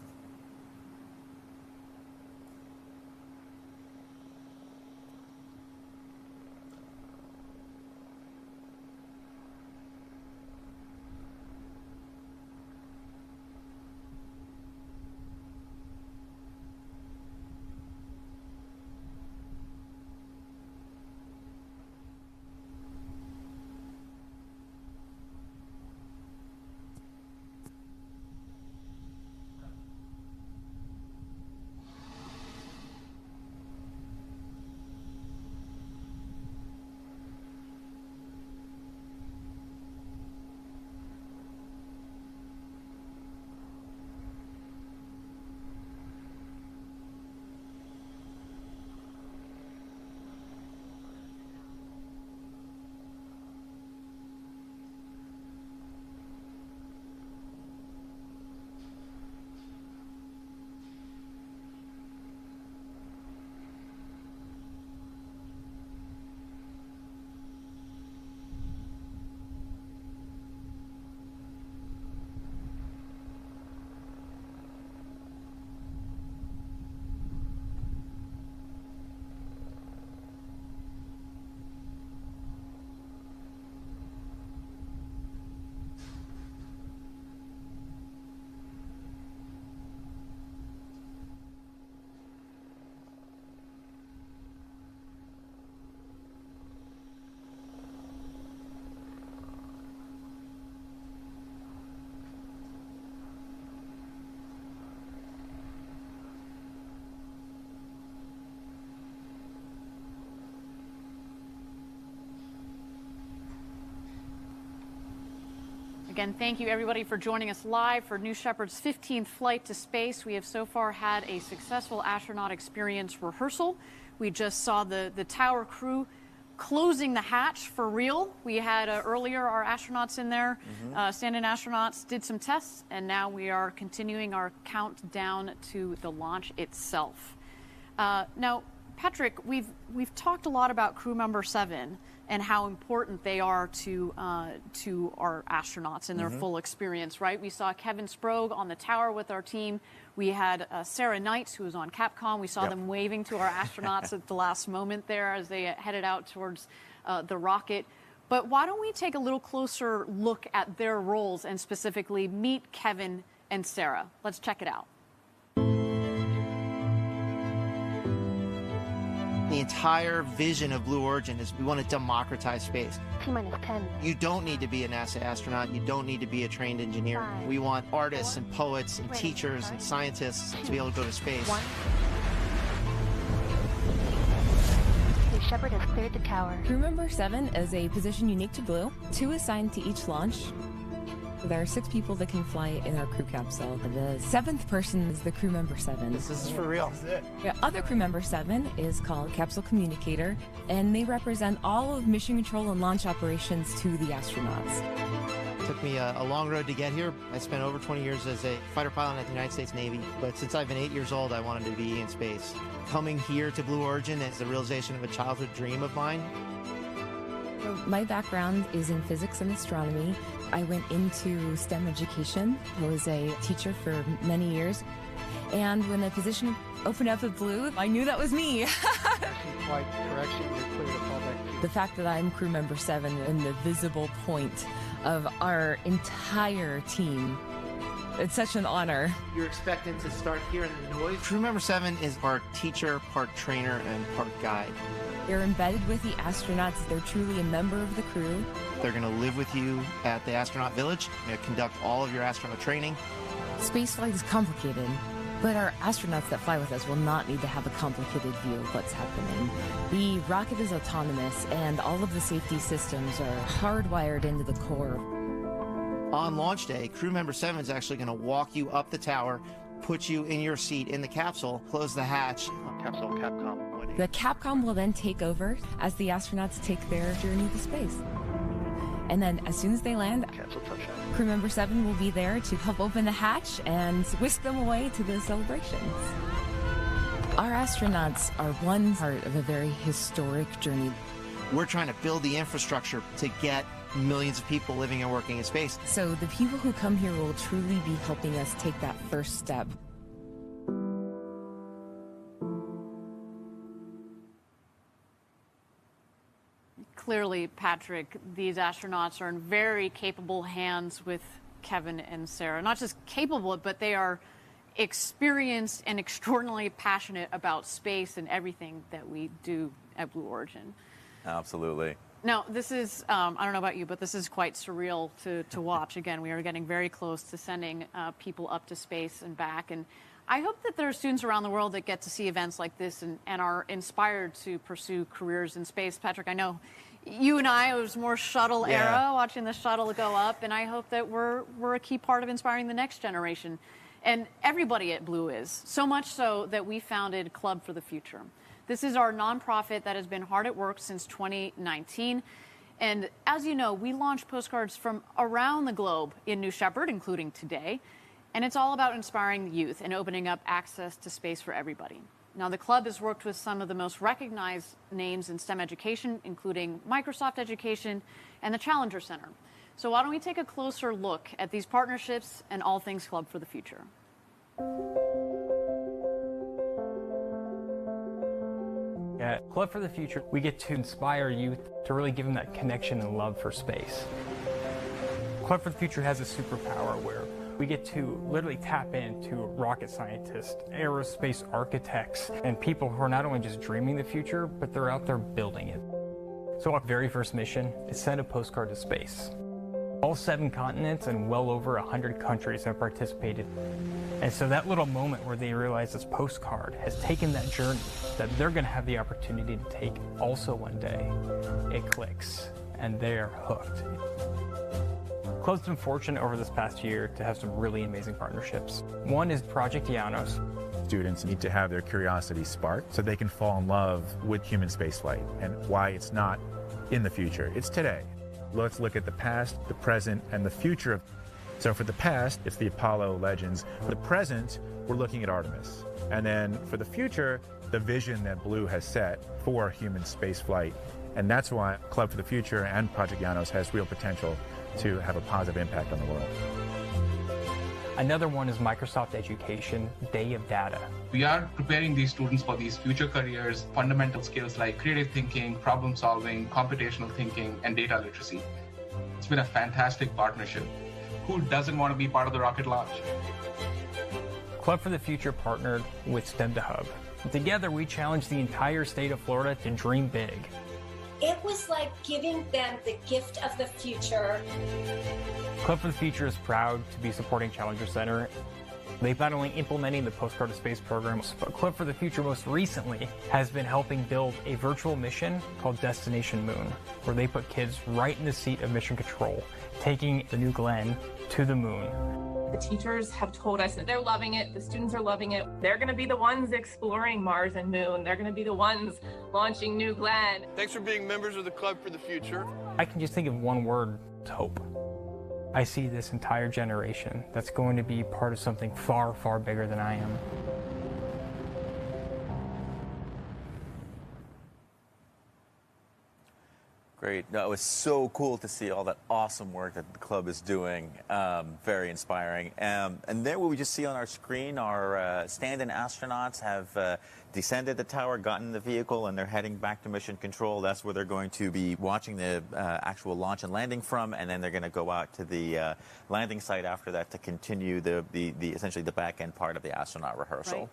Again, thank you everybody for joining us live for New Shepard's 15th flight to space. We have so far had a successful astronaut experience rehearsal. We just saw the tower crew closing the hatch for real. We had earlier our astronauts in there, stand-in astronauts, did some tests, and now we are continuing our countdown to the launch itself. Now, Patrick, we've talked a lot about crew member 7 and how important they are to our astronauts and their full experience, right? We saw Kevin Sprague on the tower with our team. We had Sarah Knights, who was on CAPCOM. We saw them waving to our astronauts at the last moment there as they headed out towards the rocket. But why don't we take a little closer look at their roles and specifically meet Kevin and Sarah? Let's check it out. The entire vision of Blue Origin is we want to democratize space. T-minus 10. You don't need to be a NASA astronaut. You don't need to be a trained engineer. 5, we want artists 4, and poets and teachers and scientists to be able to go to space. 1. Shepard has cleared the tower. Crew member 7 is a position unique to Blue. 2 assigned to each launch. There are 6 people that can fly in our crew capsule. The 7th person is the crew member 7. This is for real. This is it. The other crew member 7 is called Capsule Communicator, and they represent all of mission control and launch operations to the astronauts. It took me a long road to get here. I spent over 20 years as a fighter pilot at the United States Navy, but since I've been 8 years old, I wanted to be in space. Coming here to Blue Origin is the realization of a childhood dream of mine. So my background is in physics and astronomy. I went into STEM education. I was a teacher for many years. And when the position opened up at Blue, I knew that was me. The fact that I'm crew member 7 and the visible point of our entire team, it's such an honor. You're expecting to start hearing the noise. Crew member 7 is part teacher, part trainer, and part guide. They're embedded with the astronauts. They're truly a member of the crew. They're going to live with you at the astronaut village. They're going to conduct all of your astronaut training. Spaceflight is complicated, but our astronauts that fly with us will not need to have a complicated view of what's happening. The rocket is autonomous, and all of the safety systems are hardwired into the core. On launch day, crew member 7 is actually going to walk you up the tower, put you in your seat in the capsule, close the hatch. Capsule CAPCOM. The CAPCOM will then take over as the astronauts take their journey to space. And then as soon as they land, crew member 7 will be there to help open the hatch and whisk them away to the celebrations. Our astronauts are one part of a very historic journey. We're trying to build the infrastructure to get millions of people living and working in space. So the people who come here will truly be helping us take that first step. Clearly, Patrick, these astronauts are in very capable hands with Kevin and Sarah. Not just capable, but they are experienced and extraordinarily passionate about space and everything that we do at Blue Origin. Absolutely. Now, this is, I don't know about you, but this is quite surreal to watch. Again, we are getting very close to sending people up to space and back. And I hope that there are students around the world that get to see events like this and are inspired to pursue careers in space. Patrick, I know you and I, it was more shuttle era, watching the shuttle go up, and I hope that we're a key part of inspiring the next generation. And everybody at Blue is, so much so that we founded Club for the Future. This is our nonprofit that has been hard at work since 2019. And as you know, we launch postcards from around the globe in New Shepard, including today. And it's all about inspiring youth and opening up access to space for everybody. Now, the club has worked with some of the most recognized names in STEM education, including Microsoft Education and the Challenger Center. So why don't we take a closer look at these partnerships and all things Club for the Future. At Club for the Future, we get to inspire youth to really give them that connection and love for space. Club for the Future has a superpower where we get to literally tap into rocket scientists, aerospace architects, and people who are not only just dreaming the future, but they're out there building it. So our very first mission is send a postcard to space. All 7 continents and well over 100 countries have participated. And so that little moment where they realize this postcard has taken that journey that they're going to have the opportunity to take also one day, it clicks, and they're hooked. Club's been fortunate over this past year to have some really amazing partnerships. One is Project Janos. Students need to have their curiosity sparked so they can fall in love with human spaceflight and why it's not in the future, it's today. Let's look at the past, the present, and the future. So for the past, it's the Apollo legends. For the present, we're looking at Artemis. And then for the future, the vision that Blue has set for human spaceflight. And that's why Club for the Future and Project Janos has real potential to have a positive impact on the world. Another one is Microsoft Education Day of Data. We are preparing these students for these future careers, fundamental skills like creative thinking, problem solving, computational thinking, and data literacy. It's been a fantastic partnership. Who doesn't want to be part of the rocket launch? Club for the Future partnered with STEM to Hub. Together, we challenged the entire state of Florida to dream big. It was like giving them the gift of the future. Club for the Future is proud to be supporting Challenger Center. They've not only implementing the Postcard to Space program, but Club for the Future most recently has been helping build a virtual mission called Destination Moon, where they put kids right in the seat of mission control, taking the New Glenn to the moon. The teachers have told us that they're loving it, the students are loving it. They're going to be the ones exploring Mars and Moon. They're going to be the ones launching New Glenn. Thanks for being members of the Club for the Future. I can just think of one word: hope. I see this entire generation that's going to be part of something far, far bigger than I am. Great. No, it was so cool to see all that awesome work that the club is doing. Very inspiring. And there what we just see on our screen, our stand-in astronauts have descended the tower, gotten in the vehicle, and they're heading back to mission control. That's where they're going to be watching the actual launch and landing from, and then they're going to go out to the landing site after that to continue the essentially the back-end part of the astronaut rehearsal. Right.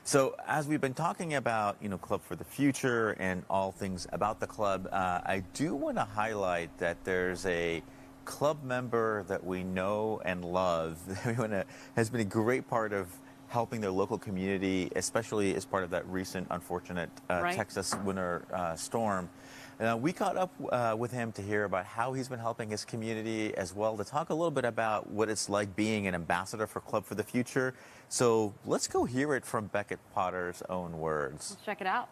So as we've been talking about, Club for the Future and all things about the club, I do want to highlight that there's a club member that we know and love that has been a great part of helping their local community, especially as part of that recent unfortunate Texas winter storm. We caught up with him to hear about how he's been helping his community, as well to talk a little bit about what it's like being an ambassador for Club for the Future. So let's go hear it from Beckett Potter's own words. Let's check it out.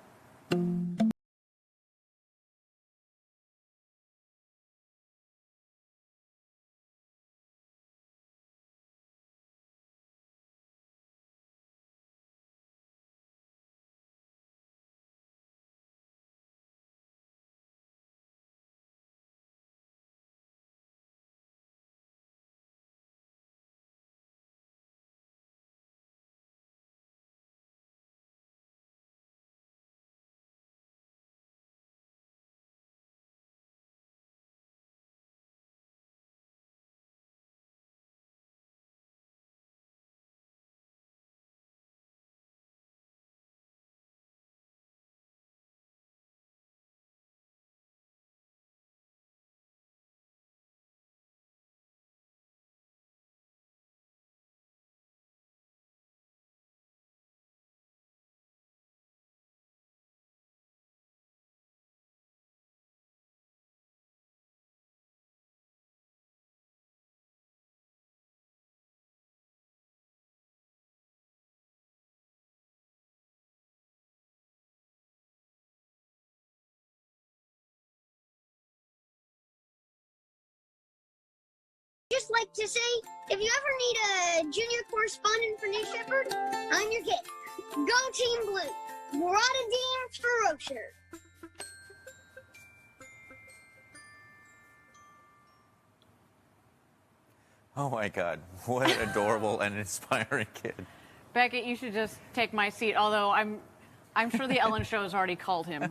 Just like to say, if you ever need a junior correspondent for New Shepard, I'm your kid. Go Team Blue. Marauding Ferocious. Oh my God, what an adorable and inspiring kid. Beckett, you should just take my seat, although I'm sure the Ellen show has already called him.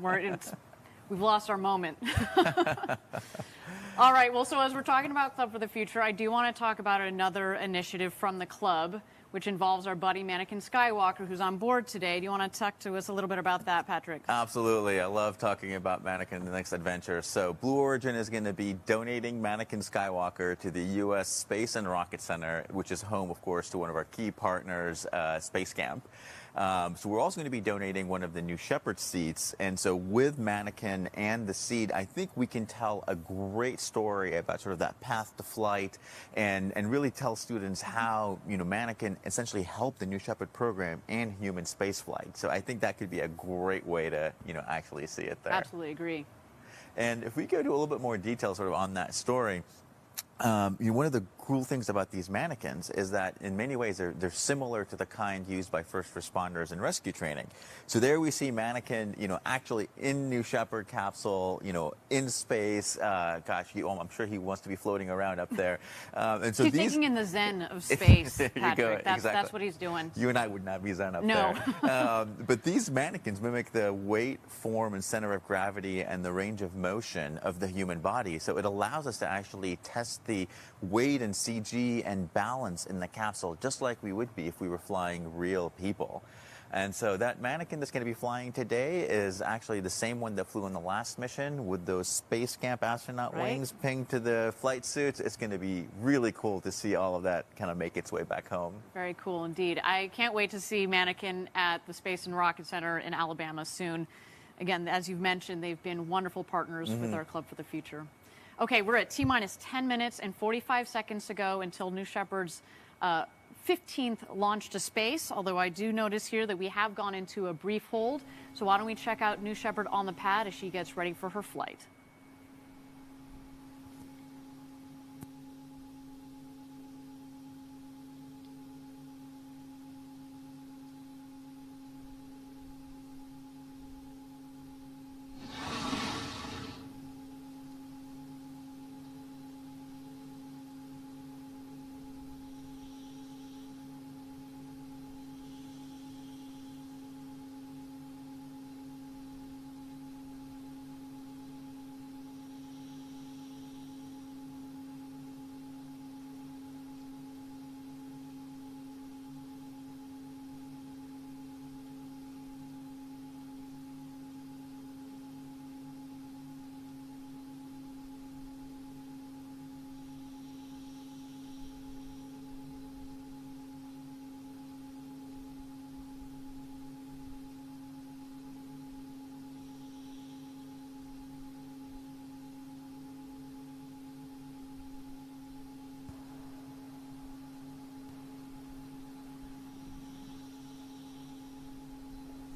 We've lost our moment. All right, well, so as we're talking about Club for the Future, I do want to talk about another initiative from the club, which involves our buddy Mannequin Skywalker, who's on board today. Do you want to talk to us a little bit about that, Patrick? Absolutely. I love talking about Mannequin the next adventure. So Blue Origin is going to be donating Mannequin Skywalker to the U.S. Space and Rocket Center, which is home, of course, to one of our key partners, Space Camp. So we're also going to be donating one of the new Shepard seats. And so with Mannequin and the seat, I think we can tell a great story about sort of that path to flight and really tell students how, Mannequin essentially helped the New Shepard program and human spaceflight. So I think that could be a great way to, actually see it there. Absolutely agree. And if we go to a little bit more detail sort of on that story, one of the cool things about these mannequins is that in many ways they're similar to the kind used by first responders in rescue training. So there we see Mannequin, actually in New Shepard capsule, in space. Gosh, I'm sure he wants to be floating around up there. And so he's taking in the zen of space, there you Patrick. go. That's what he's doing. You and I would not be zen up there. But these mannequins mimic the weight, form, and center of gravity and the range of motion of the human body. So it allows us to actually test the weight and CG and balance in the capsule, just like we would be if we were flying real people. And so that mannequin that's going to be flying today is actually the same one that flew in the last mission with those Space Camp astronaut wings pinged to the flight suits. It's going to be really cool to see all of that kind of make its way back home. Very cool indeed. I can't wait to see Mannequin at the Space and Rocket Center in Alabama soon. Again, as you've mentioned, they've been wonderful partners with our Club for the Future. Okay, we're at T-minus 10 minutes and 45 seconds to go until New Shepard's 15th launch to space, although I do notice here that we have gone into a brief hold. So why don't we check out New Shepard on the pad as she gets ready for her flight.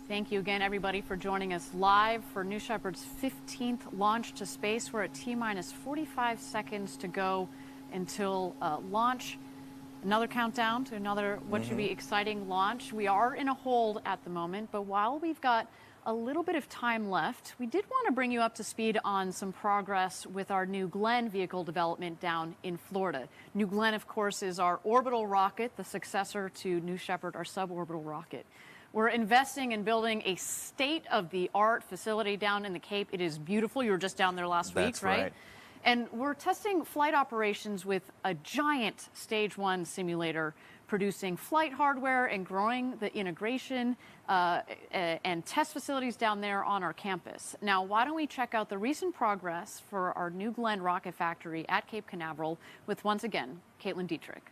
Thank you again, everybody, for joining us live for New Shepard's 15th launch to space. We're at T-minus 45 seconds to go until launch. Another countdown to another what should be exciting launch. We are in a hold at the moment, but while we've got a little bit of time left, we did want to bring you up to speed on some progress with our New Glenn vehicle development down in Florida. New Glenn, of course, is our orbital rocket, the successor to New Shepard, our suborbital rocket. We're investing in building a state-of-the-art facility down in the Cape. It is beautiful. You were just down there last week, right? And we're testing flight operations with a giant Stage 1 simulator, producing flight hardware and growing the integration and test facilities down there on our campus. Now, why don't we check out the recent progress for our New Glenn rocket factory at Cape Canaveral with, once again, Caitlin Dietrich.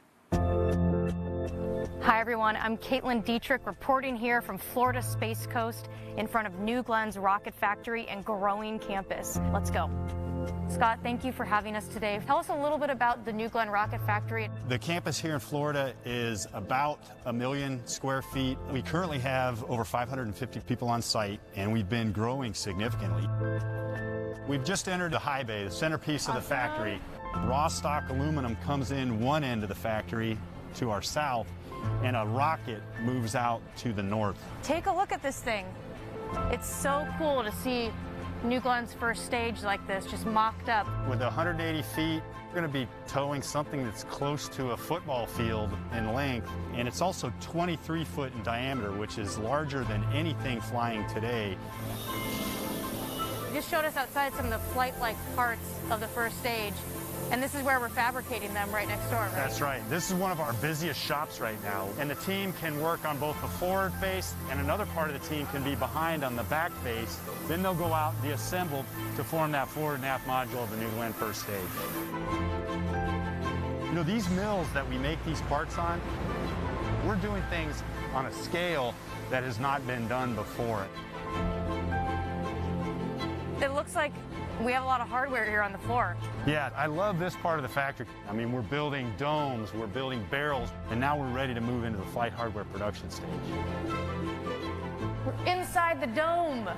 Hi, everyone. I'm Caitlin Dietrich reporting here from Florida Space Coast in front of New Glenn's rocket factory and growing campus. Let's go. Scott, thank you for having us today. Tell us a little bit about the New Glenn rocket factory. The campus here in Florida is about 1 million square feet. We currently have over 550 people on site, and we've been growing significantly. We've just entered the high bay, the centerpiece of the factory. Raw stock aluminum comes in one end of the factory to our south, and a rocket moves out to the north. Take a look at this thing. It's so cool to see New Glenn's first stage like this, just mocked up. With 180 feet, we're going to be towing something that's close to a football field in length, and it's also 23 foot in diameter, which is larger than anything flying today. You just showed us outside some of the flight-like parts of the first stage. And this is where we're fabricating them right next door, right? That's right. This is one of our busiest shops right now. And the team can work on both the forward face, and another part of the team can be behind on the back face. Then they'll go out and be assembled to form that forward and aft module of the New Glenn first stage. You know, these mills that we make these parts on, we're doing things on a scale that has not been done before. It looks like we have a lot of hardware here on the floor. Yeah, I love this part of the factory. I mean, we're building domes, we're building barrels, and now we're ready to move into the flight hardware production stage. We're inside the dome.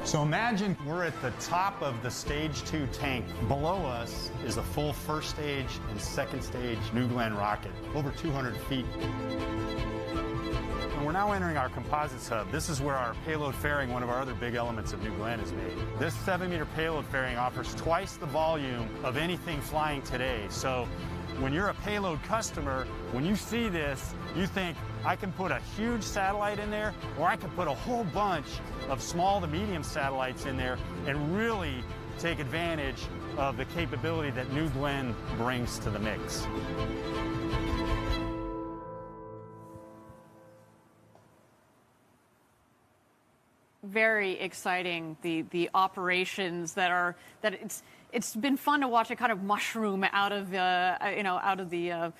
So imagine we're at the top of the Stage 2 tank. Below us is a full first stage and second stage New Glenn rocket, over 200 feet. And we're now entering our composites hub. This is where our payload fairing, one of our other big elements of New Glenn, is made. This 7-meter payload fairing offers twice the volume of anything flying today. So when you're a payload customer, when you see this, you think, I can put a huge satellite in there, or I can put a whole bunch of small to medium satellites in there and really take advantage of the capability that New Glenn brings to the mix. very exciting. The operations that it's been fun to watch it kind of mushroom out of the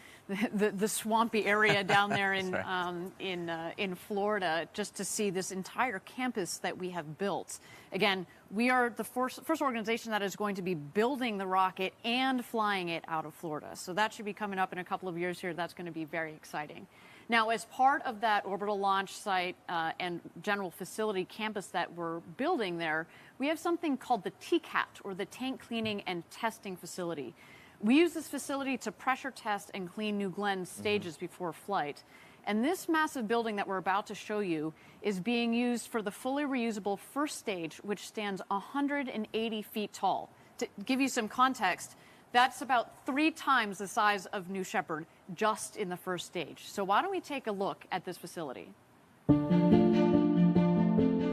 swampy area down there in Florida, just to see this entire campus that we have built. Again, we are the first organization that is going to be building the rocket and flying it out of Florida. So that should be coming up in a couple of years here. That's going to be very exciting. Now, as part of that orbital launch site and general facility campus that we're building there, we have something called the TCAT, or the Tank Cleaning and Testing Facility. We use this facility to pressure test and clean New Glenn stages before flight. And this massive building that we're about to show you is being used for the fully reusable first stage, which stands 180 feet tall. To give you some context, that's about 3 times the size of New Shepard just in the first stage. So why don't we take a look at this facility?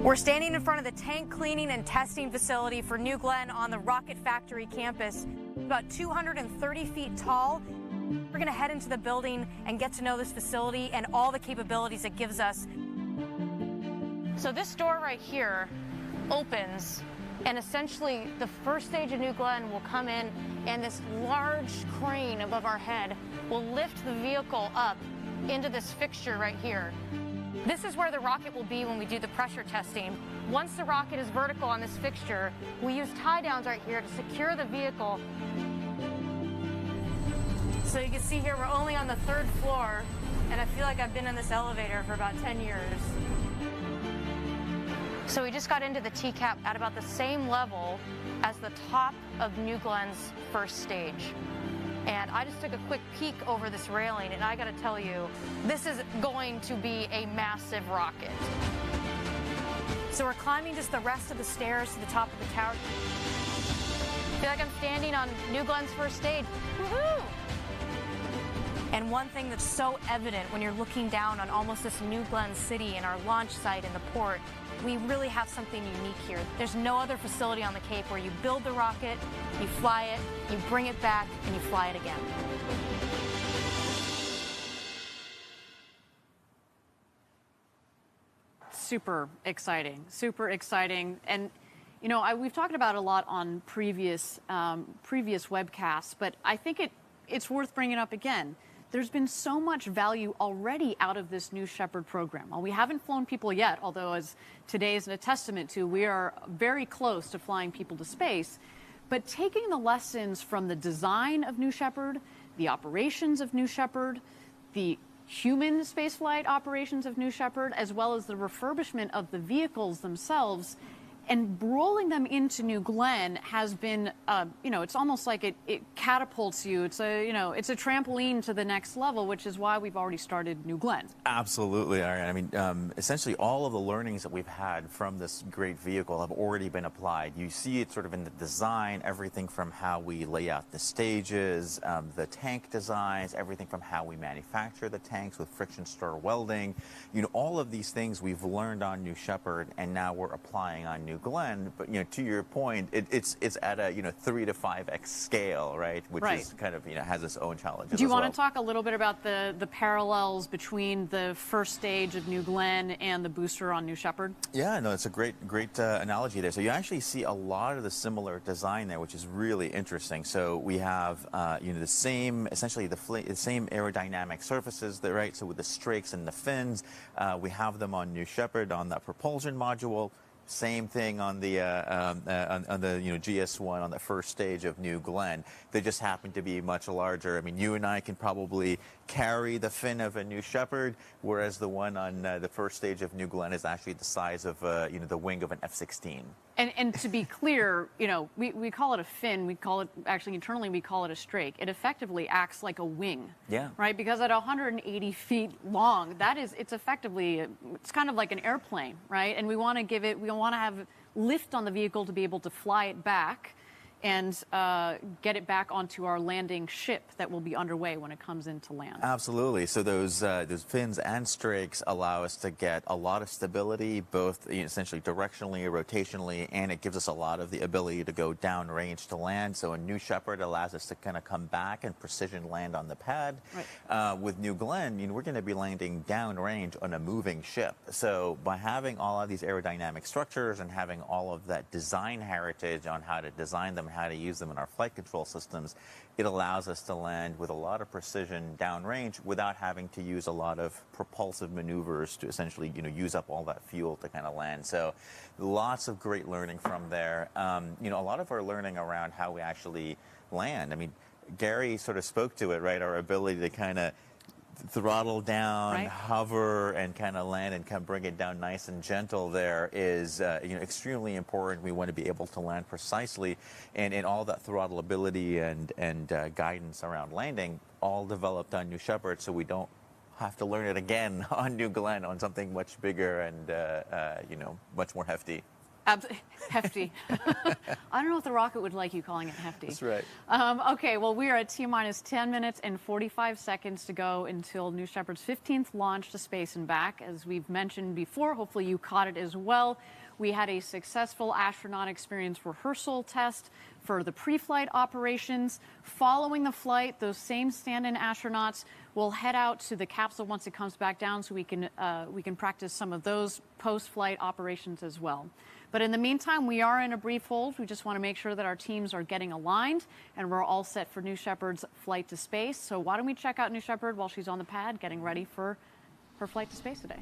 We're standing in front of the tank cleaning and testing facility for New Glenn on the Rocket Factory campus. About 230 feet tall. We're going to head into the building and get to know this facility and all the capabilities it gives us. So this door right here opens, and essentially the first stage of New Glenn will come in, and this large crane above our head will lift the vehicle up into this fixture right here. This is where the rocket will be when we do the pressure testing. Once the rocket is vertical on this fixture, we use tie downs right here to secure the vehicle. So you can see here we're only on the 3rd floor, and I feel like I've been in this elevator for about 10 years. So we just got into the TCAP at about the same level as the top of New Glenn's first stage. And I just took a quick peek over this railing, and I gotta tell you, this is going to be a massive rocket. So we're climbing just the rest of the stairs to the top of the tower. I feel like I'm standing on New Glenn's first stage. Woohoo! And one thing that's so evident when you're looking down on almost this New Glenn city and our launch site in the port, we really have something unique here. There's no other facility on the Cape where you build the rocket, you fly it, you bring it back, and you fly it again. Super exciting, super exciting. And, you know, we've talked about it a lot on previous webcasts, but I think it's worth bringing up again. There's been so much value already out of this New Shepard program. Well, we haven't flown people yet, although as today is a testament to, we are very close to flying people to space. But taking the lessons from the design of New Shepard, the operations of New Shepard, the human spaceflight operations of New Shepard, as well as the refurbishment of the vehicles themselves, and rolling them into New Glenn has been, you know, it's almost like it catapults you. It's a trampoline to the next level, which is why we've already started New Glenn. Absolutely, Ariane. I mean, essentially all of the learnings that we've had from this great vehicle have already been applied. You see it sort of in the design, everything from how we lay out the stages, the tank designs, everything from how we manufacture the tanks with friction stir welding. You know, all of these things we've learned on New Shepard, and now we're applying on New Glenn. But, you know, to your point, it's at a 3 to 5x scale, right? Which is kind of, has its own challenges. Do you want to talk a little bit about the parallels between the first stage of New Glenn and the booster on New Shepard? Yeah, no, it's a great analogy there. So you actually see a lot of the similar design there, which is really interesting. So we have the same, essentially the same aerodynamic surfaces there, right? So with the strakes and the fins, we have them on New Shepard on that propulsion module. Same thing on the GS1 on the first stage of New Glenn. They just happen to be much larger. I mean, you and I can probably carry the fin of a New Shepard, whereas the one on the first stage of New Glenn is actually the size of the wing of an F-16. And to be clear, we call it a fin. We call it, actually internally, we call it a strake. It effectively acts like a wing. Yeah. Right? Because at 180 feet long, it's kind of like an airplane, right? And we want to have lift on the vehicle to be able to fly it back. and get it back onto our landing ship that will be underway when it comes into land. Absolutely. So those fins and strakes allow us to get a lot of stability, both essentially directionally, rotationally, and it gives us a lot of the ability to go downrange to land. So a New Shepard allows us to kind of come back and precision land on the pad. Right. With New Glenn, we're going to be landing downrange on a moving ship. So by having all of these aerodynamic structures and having all of that design heritage on how to design them, how to use them in our flight control systems, it allows us to land with a lot of precision downrange without having to use a lot of propulsive maneuvers to essentially, use up all that fuel to kind of land. So lots of great learning from there. A lot of our learning around how we actually land. I mean, Gary sort of spoke to it, right? Our ability to kind of throttle down, right, hover, and kind of land and kind of bring it down nice and gentle there is extremely important. We want to be able to land precisely, and all that throttle ability and guidance around landing all developed on New Shepard, so we don't have to learn it again on New Glenn on something much bigger and much more hefty. Hefty. I don't know if the rocket would like you calling it hefty. That's right. Okay, well, we are at T-minus 10 minutes and 45 seconds to go until New Shepard's 15th launch to space and back. As we've mentioned before, hopefully you caught it as well, we had a successful astronaut experience rehearsal test for the pre-flight operations. Following the flight, those same stand-in astronauts will head out to the capsule once it comes back down, so we can practice some of those post-flight operations as well. But in the meantime, we are in a brief hold. We just want to make sure that our teams are getting aligned and we're all set for New Shepard's flight to space. So why don't we check out New Shepard while she's on the pad getting ready for her flight to space today.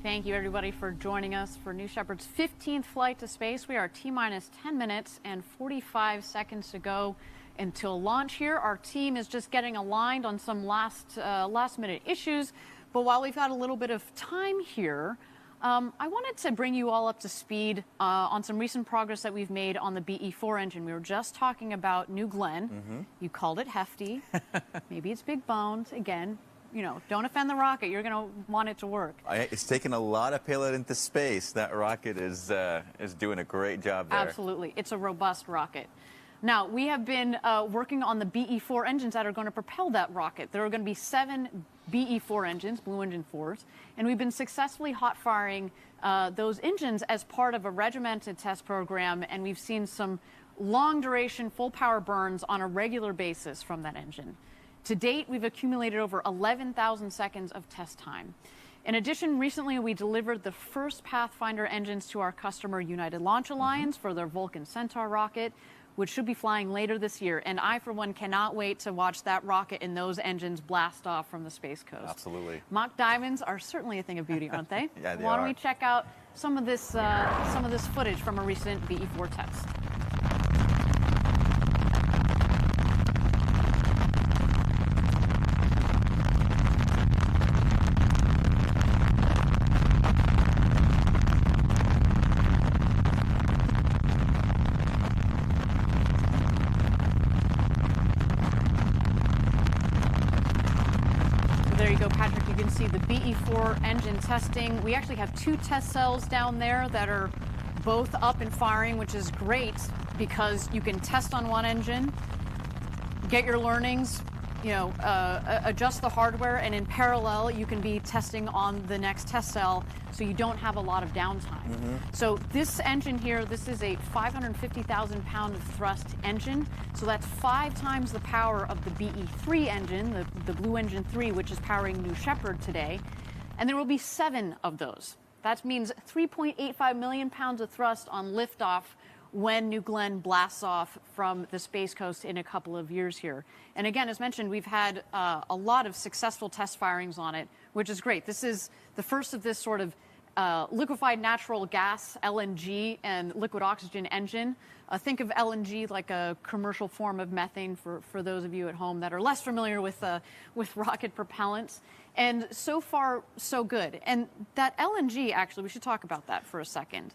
Thank you, everybody, for joining us for New Shepard's 15th flight to space. We are T-minus 10 minutes and 45 seconds to go until launch here. Our team is just getting aligned on some last-minute issues. But while we've got a little bit of time here, I wanted to bring you all up to speed on some recent progress that we've made on the BE4 engine. We were just talking about New Glenn. You called it hefty. Maybe it's big boned. Again, you know, don't offend the rocket. You're going to want it to work. It's taken a lot of payload into space. That rocket is doing a great job there. Absolutely. It's a robust rocket. Now, we have been working on the BE4 engines that are going to propel that rocket. There are going to be 7 BE4 engines, Blue Engine 4s, and we've been successfully hot firing those engines as part of a regimented test program, and we've seen some long duration, full power burns on a regular basis from that engine. To date, we've accumulated over 11,000 seconds of test time. In addition, recently we delivered the first Pathfinder engines to our customer United Launch Alliance for their Vulcan Centaur rocket, which should be flying later this year. And I, for one, cannot wait to watch that rocket and those engines blast off from the Space Coast. Absolutely. Mock diamonds are certainly a thing of beauty, aren't they? Yeah, they Why don't are. we check out some of this footage from a recent BE4 test? There you go, Patrick. You can see the BE4 engine testing. We actually have 2 test cells down there that are both up and firing, which is great because you can test on one engine, get your learnings, you know, adjust the hardware, and in parallel, you can be testing on the next test cell so you don't have a lot of downtime. So this engine here, this is a 550,000 pound of thrust engine. So that's 5 times the power of the BE3 engine, the Blue Engine 3, which is powering New Shepard today. And there will be 7 of those. That means 3.85 million pounds of thrust on liftoff when New Glenn blasts off from the Space Coast in a couple of years here. And again, as mentioned, we've had a lot of successful test firings on it, which is great. This is the first of this sort of liquefied natural gas, LNG, and liquid oxygen engine. Think of LNG like a commercial form of methane for those of you at home that are less familiar with rocket propellants. And so far, so good. And that LNG, actually, we should talk about that for a second.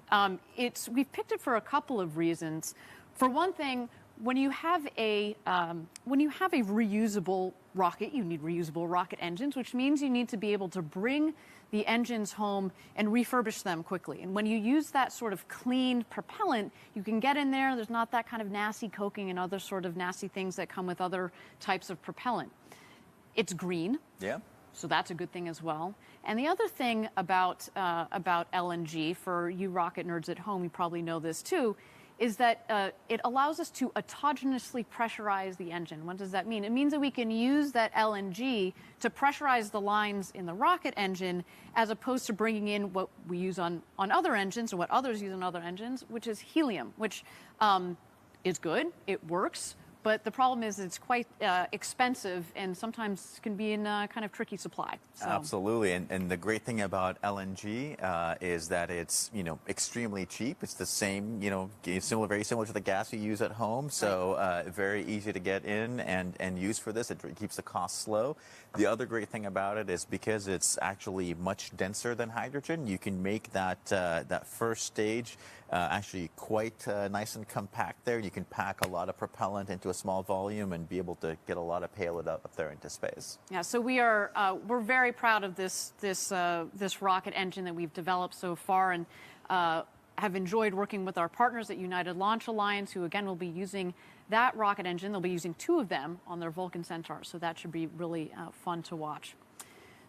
We've picked it for a couple of reasons. For one thing, when you have a reusable rocket, you need reusable rocket engines, which means you need to be able to bring the engines home and refurbish them quickly. And when you use that sort of clean propellant, you can get in there. There's not that kind of nasty coking and other sort of nasty things that come with other types of propellant. It's green. Yeah. So that's a good thing as well. And the other thing about LNG, for you rocket nerds at home, you probably know this too, is that it allows us to autogenously pressurize the engine. What does that mean? It means that we can use that LNG to pressurize the lines in the rocket engine as opposed to bringing in what we use on other engines or what others use on other engines, which is helium, which is good, it works, but the problem is it's quite expensive and sometimes can be in kind of tricky supply. So. Absolutely, and the great thing about LNG is that it's extremely cheap. It's the same, very similar to the gas you use at home. So very easy to get in and use for this. It keeps the costs low. The other great thing about it is because it's actually much denser than hydrogen, you can make that first stage actually quite nice and compact there. You can pack a lot of propellant into a small volume and be able to get a lot of payload up there into space. Yeah, so we're very proud of this rocket engine that we've developed so far, and have enjoyed working with our partners at United Launch Alliance, who again will be using that rocket engine. They'll be using 2 of them on their Vulcan Centaur, so that should be really fun to watch.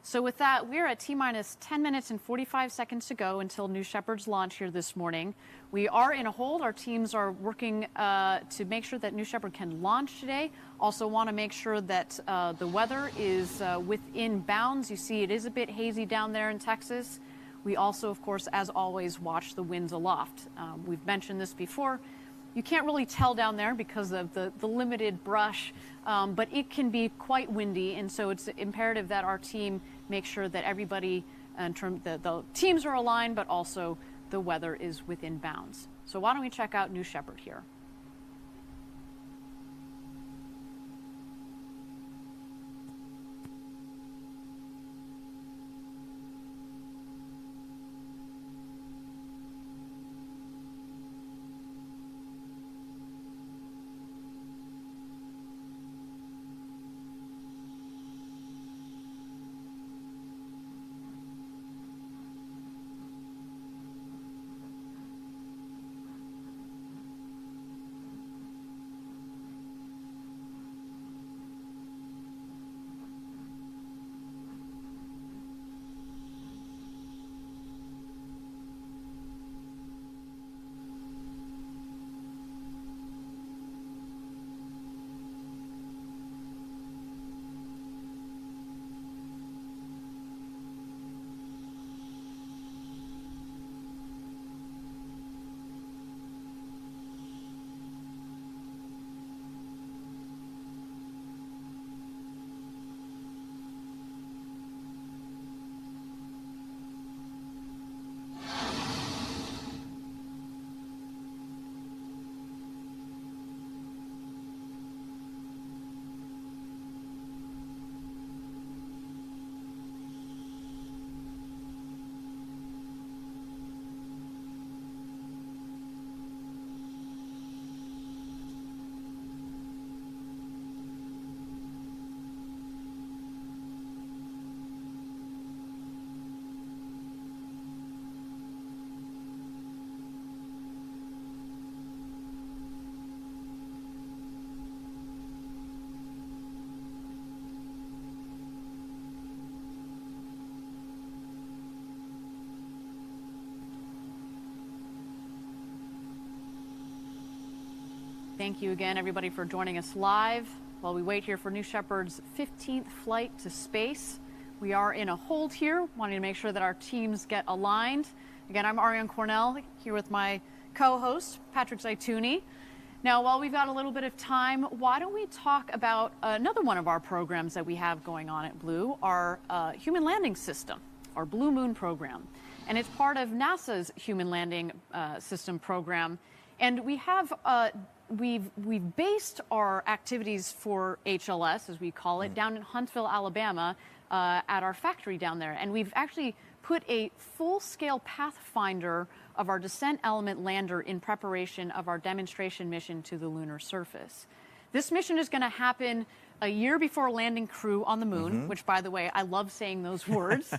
So with that, we're at T-minus 10 minutes and 45 seconds to go until New Shepard's launch here this morning. We are in a hold. Our teams are working to make sure that New Shepard can launch today. Also want to make sure that the weather is within bounds. You see it is a bit hazy down there in Texas. We also, of course, as always, watch the winds aloft. We've mentioned this before. You can't really tell down there because of the limited brush, but it can be quite windy, and so it's imperative that our team make sure that everybody, the teams are aligned, but also the weather is within bounds. So why don't we check out New Shepard here? thank you again, everybody, for joining us live while we wait here for New Shepard's 15th flight to space. We are in a hold here, wanting to make sure that our teams get aligned. Again, I'm Ariane Cornell, here with my co-host, Patrick Zaituni. Now, while we've got a little bit of time, why don't we talk about another one of our programs that we have going on at Blue, our Human Landing System, our Blue Moon program. And it's part of NASA's Human Landing System program. And we have, we've based our activities for HLS, as we call it, down in Huntsville, Alabama, at our factory down there. And we've actually put a full-scale pathfinder of our descent element lander in preparation of our demonstration mission to the lunar surface. This mission is going to happen a year before landing crew on the moon, which, by the way, I love saying those words.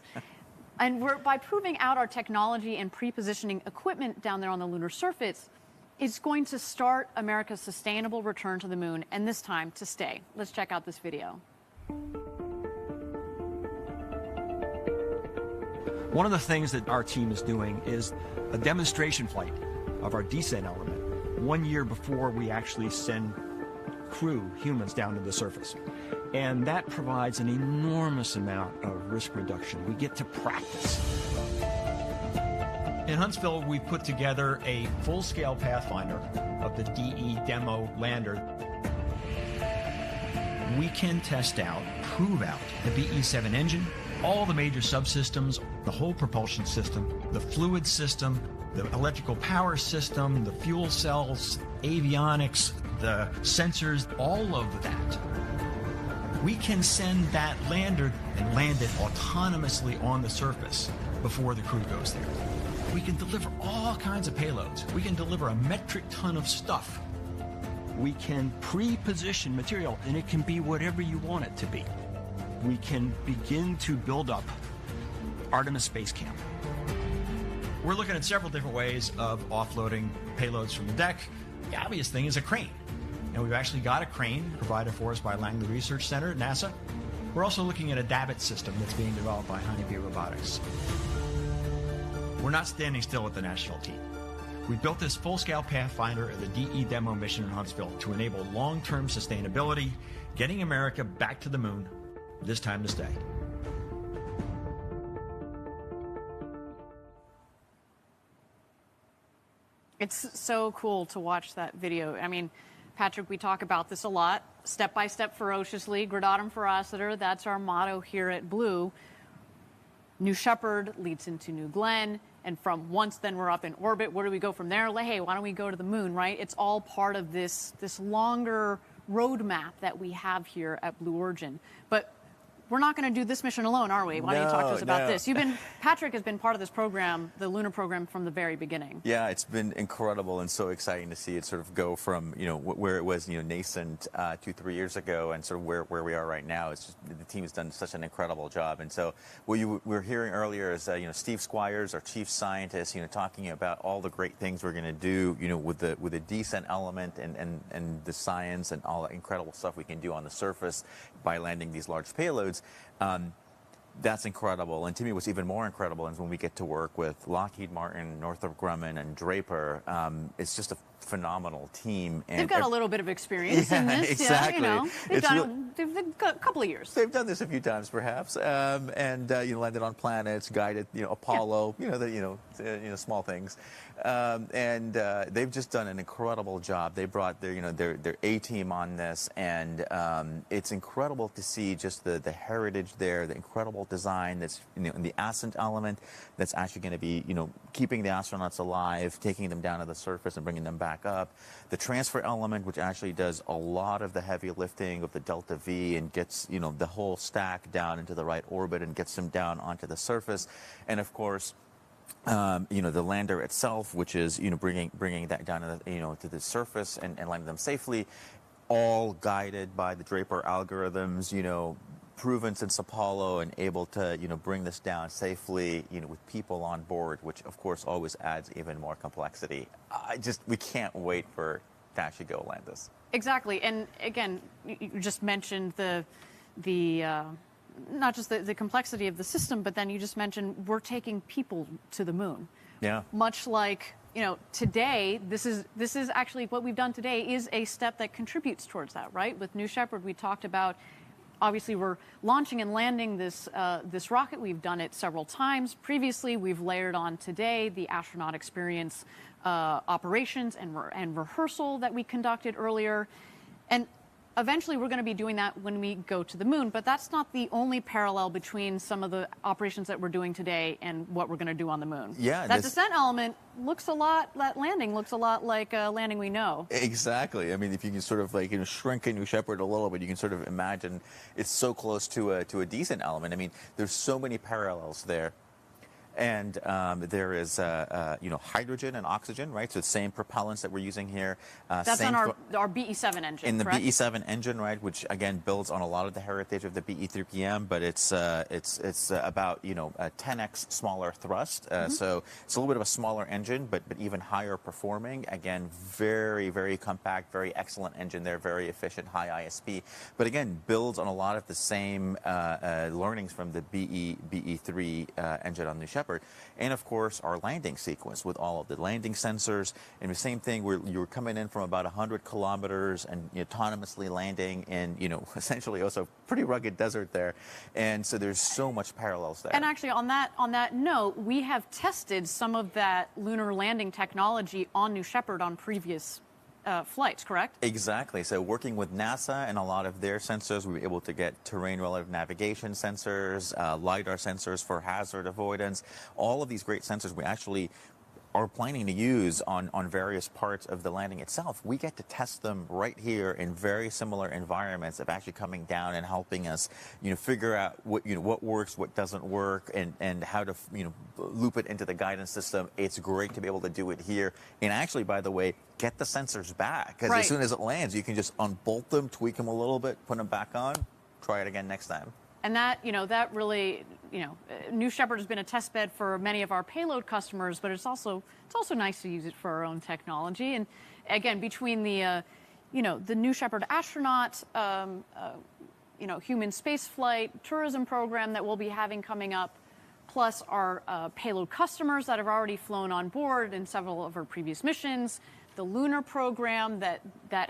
And by proving out our technology and pre-positioning equipment down there on the lunar surface, it's going to start America's sustainable return to the moon, and this time to stay. Let's check out this video. One of the things that our team is doing is a demonstration flight of our descent element 1 year before we actually send crew, humans, down to the surface. And that provides an enormous amount of risk reduction. We get to practice. In Huntsville, we put together a full-scale pathfinder of the DE demo lander. We can test out, prove out the Be7 engine, all the major subsystems, the whole propulsion system, the fluid system, the electrical power system, the fuel cells, avionics, the sensors, all of that. We can send that lander and land it autonomously on the surface before the crew goes there. We can deliver all kinds of payloads. We can deliver a metric ton of stuff. We can pre-position material, and it can be whatever you want it to be. We can begin to build up Artemis Space Camp. We're looking at several different ways of offloading payloads from the deck. The obvious thing is a crane. And we've actually got a crane provided for us by Langley Research Center at NASA. We're also looking at a davit system that's being developed by Honeybee Robotics. We're not standing still with the national team. We built this full-scale pathfinder of the DE demo mission in Huntsville to enable long-term sustainability, getting America back to the moon, this time to stay. It's so cool to watch that video. I mean, Patrick, we talk about this a lot. Step by step, ferociously, gradatum ferociter. That's our motto here at Blue. New Shepard leads into New Glenn. And from once then we're up in orbit, where do we go from there? Like, hey, why don't we go to the moon, right? It's all part of this longer roadmap that we have here at Blue Origin. But we're not going to do this mission alone, are we? Why don't you talk to us about this? Patrick has been part of this program, the lunar program, from the very beginning. Yeah, it's been incredible and so exciting to see it sort of go from, where it was, nascent 2-3 years ago and sort of where we are right now. It's just, the team has done such an incredible job. And so what you were hearing earlier is, Steve Squires, our chief scientist, talking about all the great things we're going to do, with the descent element and the science and all the incredible stuff we can do on the surface by landing these large payloads. That's incredible. And to me, what's even more incredible is when we get to work with Lockheed Martin, Northrop Grumman, and Draper. It's just a phenomenal team. And they've got a little bit of experience in this. Exactly. Yeah, they've got a couple of years. They've done this a few times, perhaps, and landed on planets, guided, Apollo, small things, and they've just done an incredible job. They brought their A-team on this, and it's incredible to see just the heritage there, the incredible design that's in the ascent element that's actually going to be keeping the astronauts alive, taking them down to the surface and bringing them back up. The transfer element, which actually does a lot of the heavy lifting of the Delta V and gets the whole stack down into the right orbit and gets them down onto the surface, and of course the lander itself, which is bringing that down to the surface and landing them safely, all guided by the Draper algorithms, proven since Apollo and able to bring this down safely with people on board, which of course always adds even more complexity. We can't wait to actually go land this. Exactly. And again, you just mentioned the not just the complexity of the system, but then you just mentioned we're taking people to the moon. Yeah. Much like today, this is actually what we've done today is a step that contributes towards that, right? With New Shepard, we talked about, obviously, we're launching and landing this rocket. We've done it several times previously. We've layered on today the astronaut experience operations and rehearsal that we conducted earlier. And eventually, we're going to be doing that when we go to the moon, but that's not the only parallel between some of the operations that we're doing today and what we're going to do on the moon. Yeah, that descent element looks a lot, that landing looks a lot like a landing we know. Exactly. I mean, if you can sort of like, shrink a New Shepard a little bit, you can sort of imagine it's so close to a decent element. I mean, there's so many parallels there. And there is, hydrogen and oxygen, right? So the same propellants that we're using here. That's on our Be7 engine, in the correct? Be7 engine, right? Which again builds on a lot of the heritage of the Be3PM, but it's about a 10x smaller thrust. So it's a little bit of a smaller engine, but even higher performing. Again, very, very compact, very excellent engine there, very efficient, high ISP. But again, builds on a lot of the same learnings from the Be3 engine on New Shepard. And of course, our landing sequence with all of the landing sensors. And the same thing, where you were coming in from about 100 kilometers and autonomously landing in, essentially also pretty rugged desert there. And so there's so much parallels there. And actually, on that note, we have tested some of that lunar landing technology on New Shepard on previous flights, correct? Exactly. So working with NASA and a lot of their sensors, we were able to get terrain relative navigation sensors, LiDAR sensors for hazard avoidance, all of these great sensors we actually are planning to use on various parts of the landing itself. We get to test them right here in very similar environments of actually coming down and helping us, figure out what works, what doesn't work, and how to, loop it into the guidance system. It's great to be able to do it here. And actually, by the way, get the sensors back, because as soon as it lands, you can just unbolt them, tweak them a little bit, put them back on, try it again next time. And that, that really, New Shepard has been a test bed for many of our payload customers, but it's also nice to use it for our own technology. And again, between the, the New Shepard astronaut, human spaceflight tourism program that we'll be having coming up, plus our payload customers that have already flown on board in several of our previous missions, the lunar program that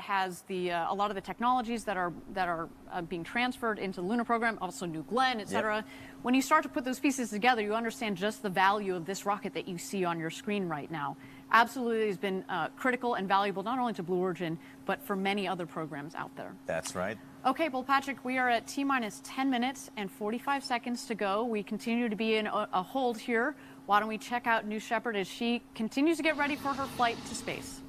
has a lot of the technologies that are being transferred into the lunar program, also New Glenn, et cetera. Yep. When you start to put those pieces together, you understand just the value of this rocket that you see on your screen right now. Absolutely has been critical and valuable not only to Blue Origin, but for many other programs out there. That's right. Okay, well, Patrick, we are at T-minus 10 minutes and 45 seconds to go. We continue to be in a hold here. Why don't we check out New Shepard as she continues to get ready for her flight to space.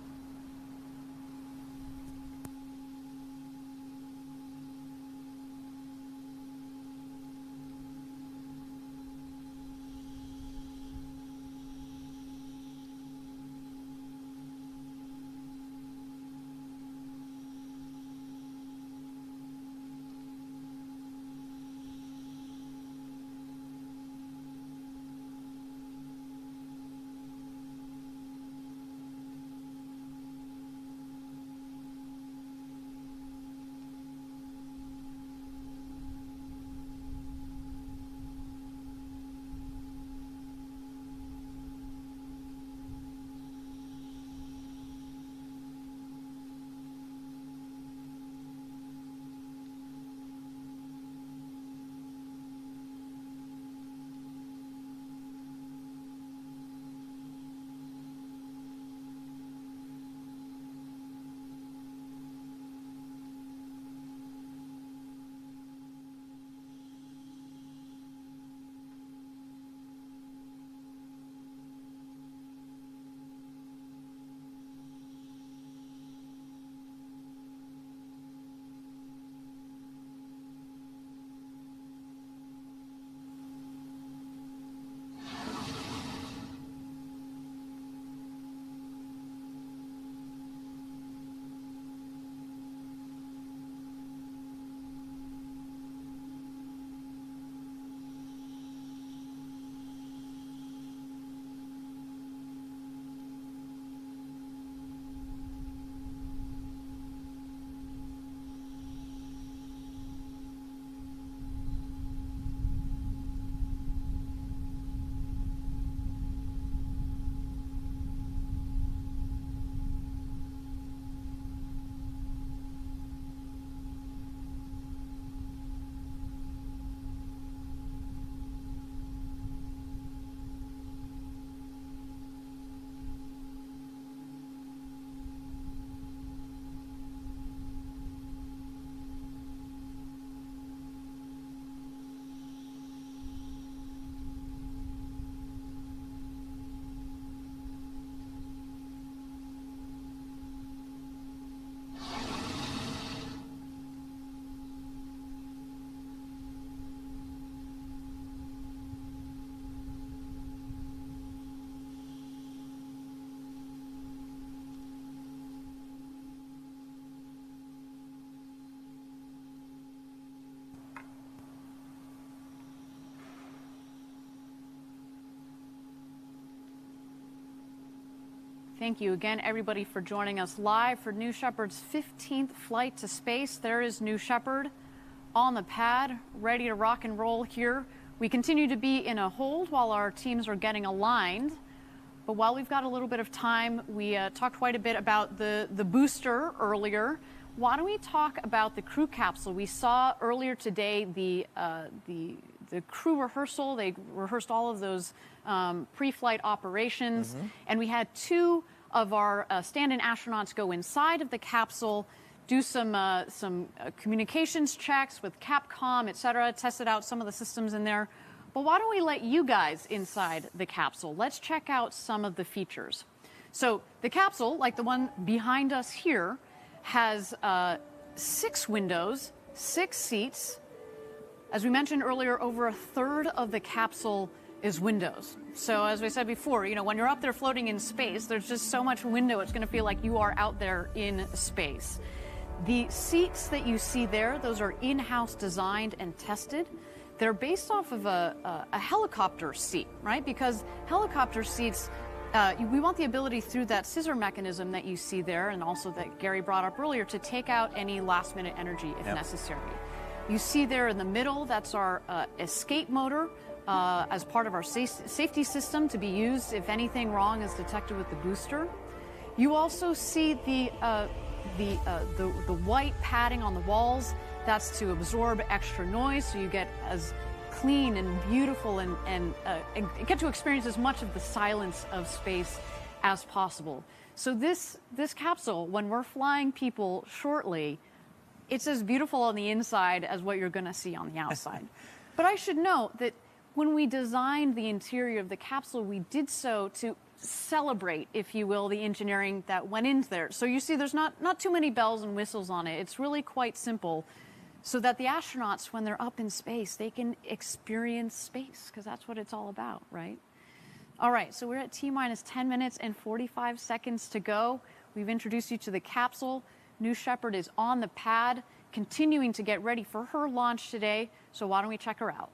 Thank you again, everybody, for joining us live for New Shepard's 15th flight to space. There is New Shepard on the pad, ready to rock and roll here. We continue to be in a hold while our teams are getting aligned. But while we've got a little bit of time, we talked quite a bit about the booster earlier. Why don't we talk about the crew capsule? We saw earlier today the crew rehearsal. They rehearsed all of those pre-flight operations, and we had two of our stand-in astronauts go inside of the capsule, do some communications checks with CAPCOM, et cetera, tested out some of the systems in there. But why don't we let you guys inside the capsule? Let's check out some of the features. So the capsule, like the one behind us here, has 6 windows, 6 seats. As we mentioned earlier, over a third of the capsule is windows. So as we said before, you know, when you're up there floating in space, there's just so much window, it's going to feel like you are out there in space. The seats that you see there, those are in-house designed and tested. They're based off of a helicopter seat, right? Because helicopter seats, we want the ability through that scissor mechanism that you see there, and also that Gary brought up earlier, to take out any last-minute energy if necessary. You see there in the middle, that's our escape motor as part of our safety system to be used if anything wrong is detected with the booster. You also see the white padding on the walls. That's to absorb extra noise, so you get as clean and beautiful and get to experience as much of the silence of space as possible. So this capsule, when we're flying people shortly, it's as beautiful on the inside as what you're going to see on the outside. But I should note that when we designed the interior of the capsule, we did so to celebrate, if you will, the engineering that went into there. So you see there's not too many bells and whistles on it. It's really quite simple, so that the astronauts, when they're up in space, they can experience space, because that's what it's all about, right? All right, so we're at T-minus 10 minutes and 45 seconds to go. We've introduced you to the capsule. New Shepard is on the pad, continuing to get ready for her launch today. So why don't we check her out?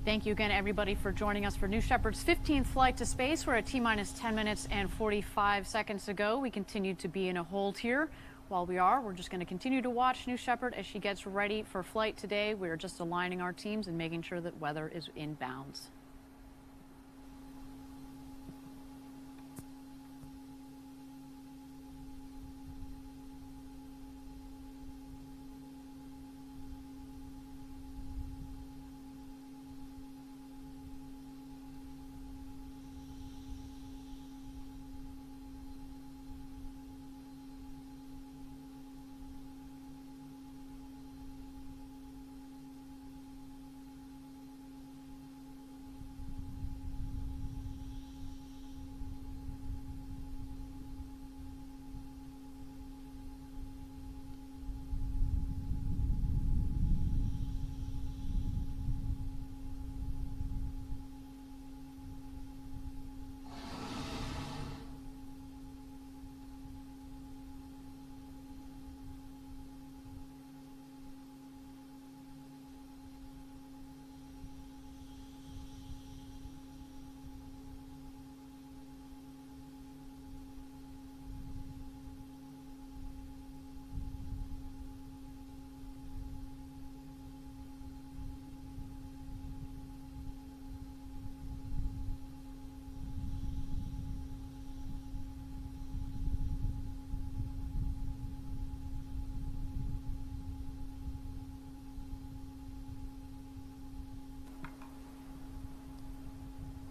Thank you again, everybody, for joining us for New Shepard's 15th flight to space. We're at T-minus 10 minutes and 45 seconds to go. We continue to be in a hold here. While we're just going to continue to watch New Shepard as she gets ready for flight today. We're just aligning our teams and making sure that weather is in bounds.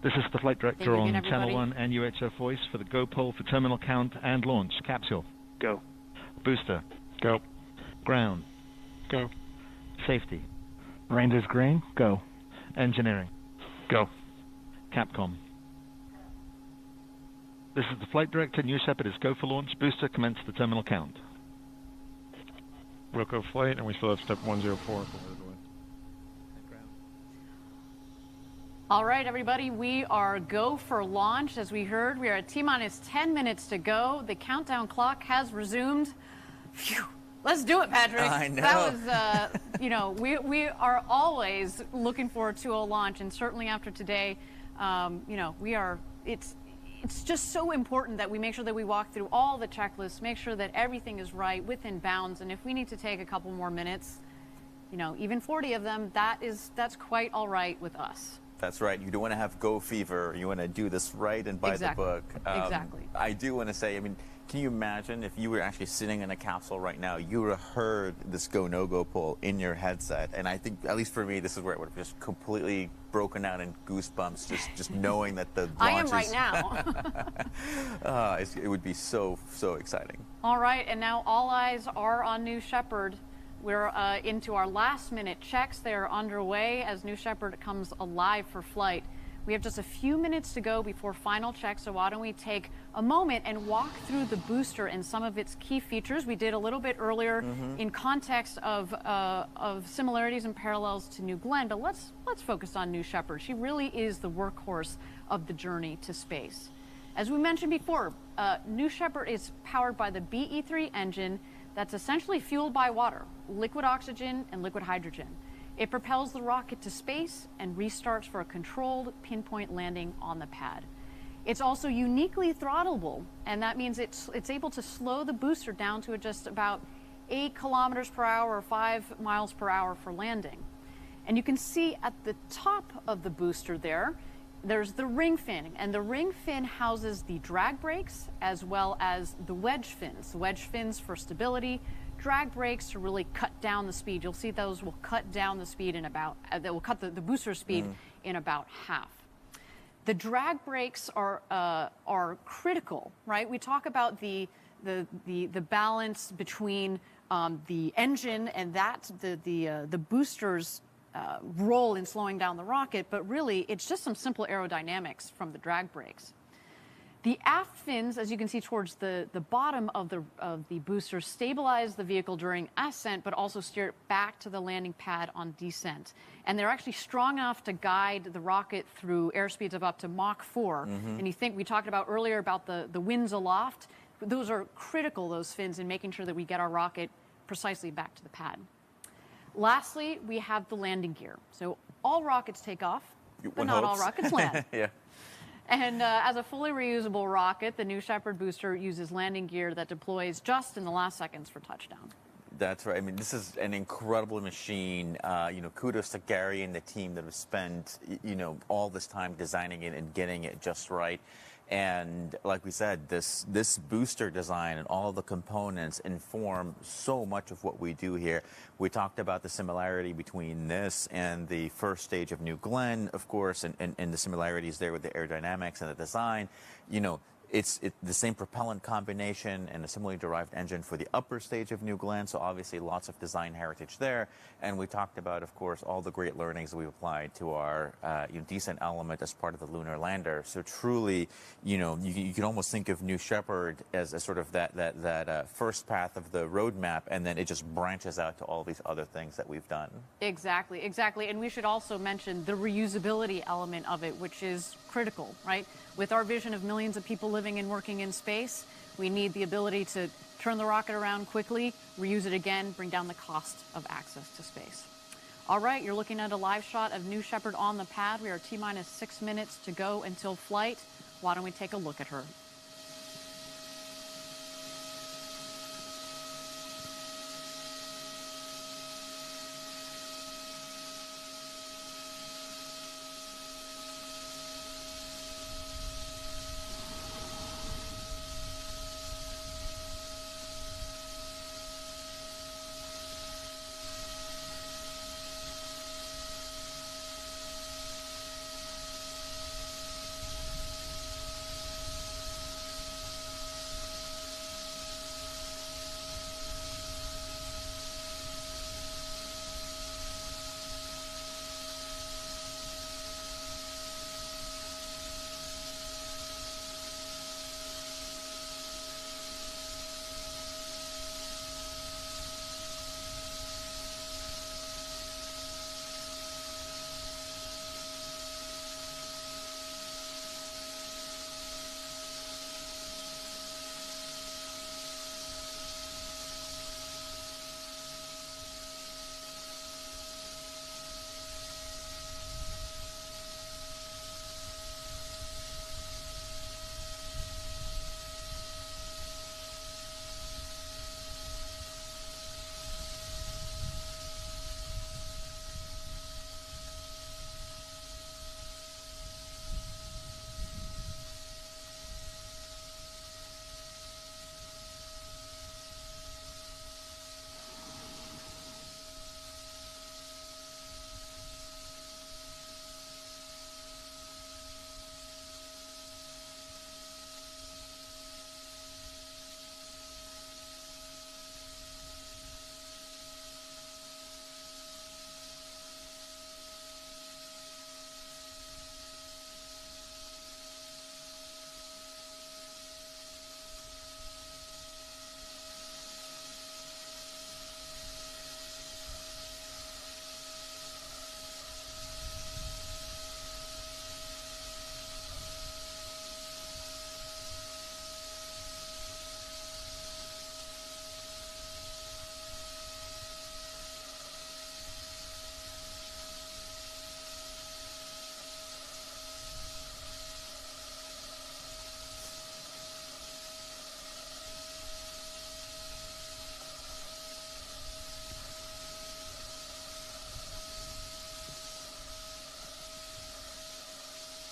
This is the flight director on Channel 1 and UHF voice for the go pole for terminal count and launch. Capsule. Go. Booster. Go. Ground. Go. Safety. Range is green. Go. Engineering. Go. CAPCOM. This is the flight director. New Shepard is go for launch. Booster, commence the terminal count. We'll go flight, and we still have step 104. All right, everybody, we are go for launch. As we heard, we are at T-minus 10 minutes to go. The countdown clock has resumed. Phew. Let's do it, Patrick. I know. That was, you know, we are always looking forward to a launch, and certainly after today, you know, it's just so important that we make sure that we walk through all the checklists, make sure that everything is right, within bounds, and if we need to take a couple more minutes, you know, even 40 of them, that's quite all right with us. That's right. You don't want to have go fever. You want to do this right and by the book. Exactly. I do want to say, I mean, can you imagine if you were actually sitting in a capsule right now, you would have heard this go, no-go poll in your headset. And I think, at least for me, this is where it would have just completely broken out in goosebumps, just knowing that the launch I am right now. It would be so exciting. All right, and now all eyes are on New Shepard. We're into our last-minute checks. They are underway as New Shepard comes alive for flight. We have just a few minutes to go before final checks, so why don't we take a moment and walk through the booster and some of its key features. We did a little bit earlier in context of similarities and parallels to New Glenn, but let's focus on New Shepard. She really is the workhorse of the journey to space. As we mentioned before, New Shepard is powered by the BE3 engine that's essentially fueled by water, liquid oxygen and liquid hydrogen. It propels the rocket to space and restarts for a controlled pinpoint landing on the pad. It's also uniquely throttleable, and that means it's able to slow the booster down to just about 8 kilometers per hour or 5 miles per hour for landing. And you can see at the top of the booster there's the ring fin, and the ring fin houses the drag brakes as well as the wedge fins. The wedge fins for stability, drag brakes to really cut down the speed. You'll see those will cut down the speed in about, that will cut the booster speed in about half. The drag brakes are critical, right? We talk about the balance between the engine and the booster's role in slowing down the rocket, but really it's just some simple aerodynamics from the drag brakes. The aft fins, as you can see towards the bottom of the booster, stabilize the vehicle during ascent, but also steer it back to the landing pad on descent. And they're actually strong enough to guide the rocket through airspeeds of up to Mach 4. And you think we talked about earlier about the winds aloft. Those are critical, those fins, in making sure that we get our rocket precisely back to the pad. Lastly, we have the landing gear. So all rockets take off, but One not all hopes. rockets land. Yeah. And as a fully reusable rocket, the new Shepard booster uses landing gear that deploys just in the last seconds for touchdown. That's right. I mean, this is an incredible machine. Kudos to Gary and the team that have spent, all this time designing it and getting it just right. And like we said, this booster design and all of the components inform so much of what we do here. We talked about the similarity between this and the first stage of New Glenn, of course, and the similarities there with the aerodynamics and the design. It's the same propellant combination and a similarly derived engine for the upper stage of New Glenn, so obviously lots of design heritage there. And we talked about, of course, all the great learnings that we've applied to our descent element as part of the lunar lander. So truly, you can almost think of New Shepard as a sort of that first path of the roadmap, and then it just branches out to all these other things that we've done. Exactly. And we should also mention the reusability element of it, which is critical, right? With our vision of millions of people living and working in space, we need the ability to turn the rocket around quickly, reuse it again, bring down the cost of access to space. All right, you're looking at a live shot of New Shepard on the pad. We are T-minus 6 minutes to go until flight. Why don't we take a look at her?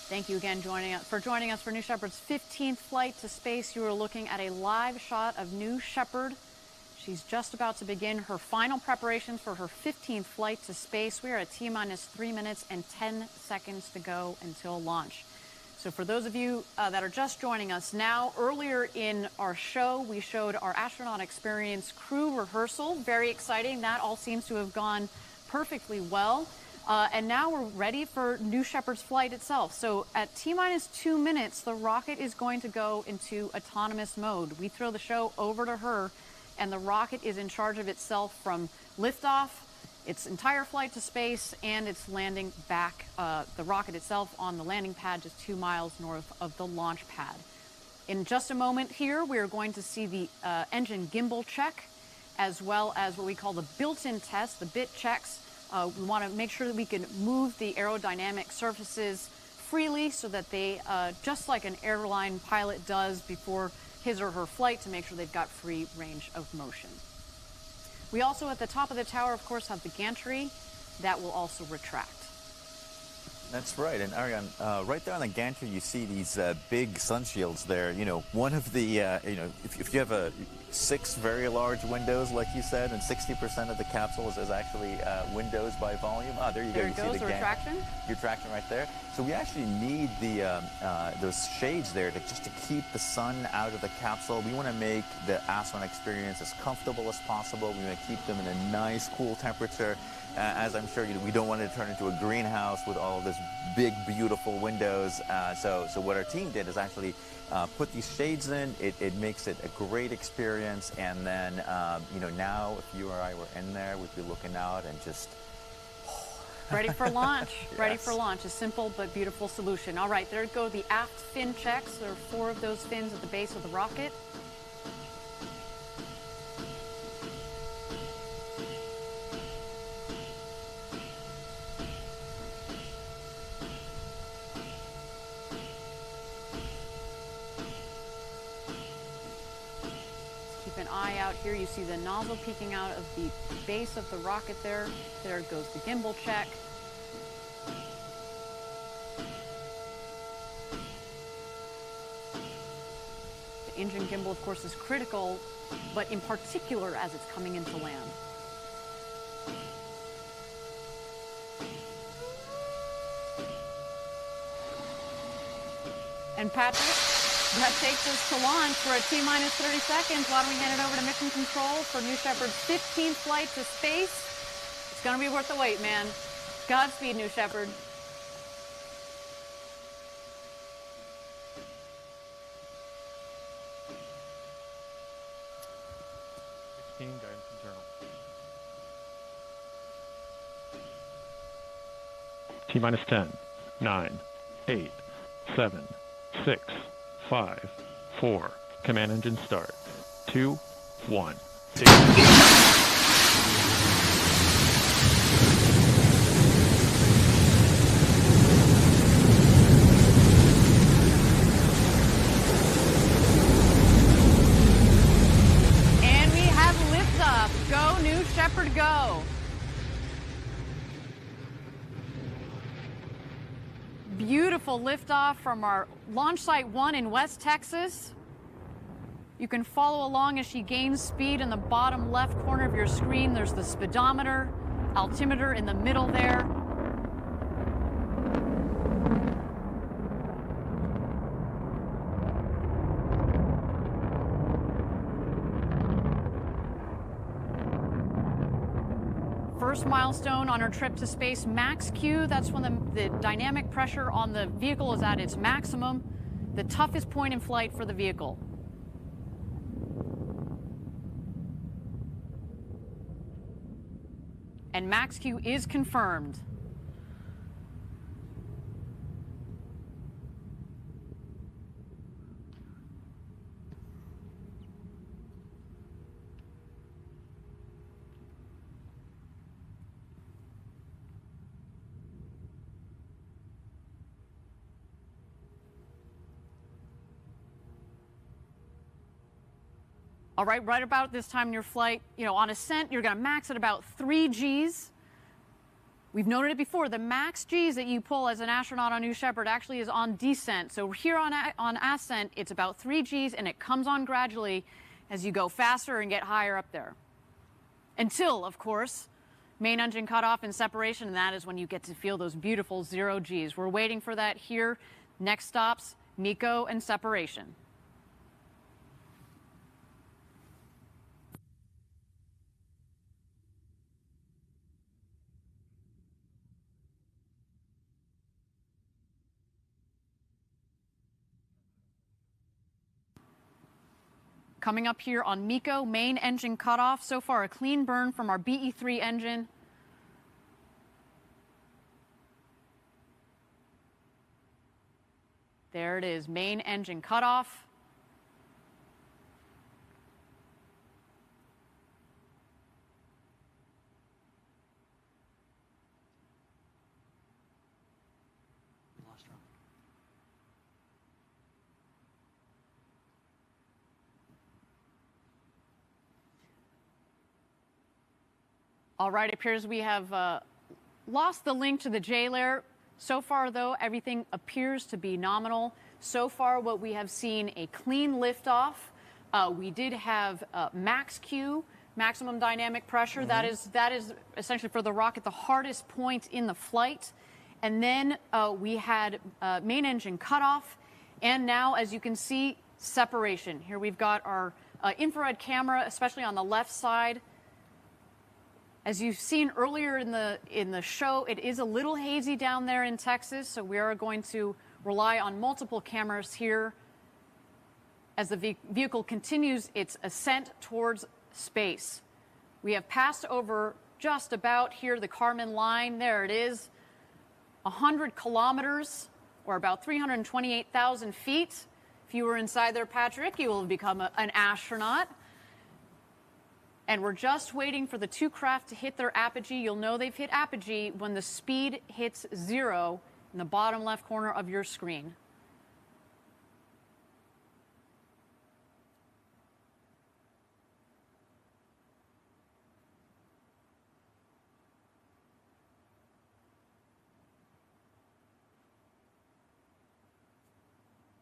Thank you again for joining us for New Shepard's 15th flight to space. You are looking at a live shot of New Shepard. She's just about to begin her final preparations for her 15th flight to space. We are at T-minus 3 minutes and 10 seconds to go until launch. So for those of you that are just joining us now, earlier in our show, we showed our astronaut experience crew rehearsal. Very exciting. That all seems to have gone perfectly well. And now we're ready for New Shepard's flight itself. So at T-minus 2 minutes, the rocket is going to go into autonomous mode. We throw the show over to her, and the rocket is in charge of itself from liftoff, its entire flight to space, and its landing back, the rocket itself on the landing pad just 2 miles north of the launch pad. In just a moment here, we are going to see the engine gimbal check, as well as what we call the built-in test, the bit checks, We want to make sure that we can move the aerodynamic surfaces freely so that they, just like an airline pilot does before his or her flight, to make sure they've got free range of motion. We also, at the top of the tower, of course, have the gantry that will also retract. That's right, and Ariane, right there on the gantry, you see these big sun shields there. You know, one of the, if you have 6 very large windows, like you said, and 60% of the capsule is actually windows by volume. Ah, there you go. There it goes, the retraction. Retraction right there. So we actually need those shades there just to keep the sun out of the capsule. We want to make the astronaut experience as comfortable as possible. We want to keep them in a nice, cool temperature. As I'm sure we don't want it to turn into a greenhouse with all of this big, beautiful windows. So what our team did is actually put these shades in. It makes it a great experience. And then, now if you or I were in there, we'd be looking out and just... Ready for launch. Yes. Ready for launch. A simple but beautiful solution. All right, there go the aft fin checks. There are 4 of those fins at the base of the rocket. Keep an eye out here. You see the nozzle peeking out of the base of the rocket there. There goes the gimbal check. The engine gimbal, of course, is critical, but in particular as it's coming into land. And Patrick, that takes us to launch. We're at T-minus 30 seconds. Why don't we hand it over to Mission Control for New Shepard's 15th flight to space? It's going to be worth the wait, man. Godspeed, New Shepard. Guidance internal. T-minus 10, 9, 8, 7, 6, 5, 4. Command engine start. 2, 1. Go, New Shepard, go. Beautiful liftoff from our launch site 1 in West Texas. You can follow along as she gains speed in the bottom left corner of your screen. There's the speedometer, altimeter in the middle there. First milestone on our trip to space, max Q. That's when the dynamic pressure on the vehicle is at its maximum, the toughest point in flight for the vehicle. And max Q is confirmed. All right, right about this time in your flight, on ascent, you're going to max at about 3 Gs. We've noted it before. The max Gs that you pull as an astronaut on New Shepard actually is on descent. So here on ascent, it's about 3 Gs, and it comes on gradually as you go faster and get higher up there. Until, of course, main engine cutoff and separation, and that is when you get to feel those beautiful 0 Gs. We're waiting for that here. Next stops, MECO and separation. Coming up here on MECO, main engine cutoff. So far, a clean burn from our BE3 engine. There it is, main engine cutoff. All right, it appears we have lost the link to the J layer. So far, though, everything appears to be nominal. So far, what we have seen, a clean liftoff. We did have max Q, maximum dynamic pressure. That is essentially for the rocket the hardest point in the flight. And then we had main engine cutoff. And now, as you can see, separation. Here we've got our infrared camera, especially on the left side. As you've seen earlier in the show, it is a little hazy down there in Texas, so we are going to rely on multiple cameras here as the vehicle continues its ascent towards space. We have passed over just about here the Kármán line. There it is, 100 kilometers, or about 328,000 feet. If you were inside there, Patrick, you will have become an astronaut. And we're just waiting for the two craft to hit their apogee. You'll know they've hit apogee when the speed hits 0 in the bottom left corner of your screen.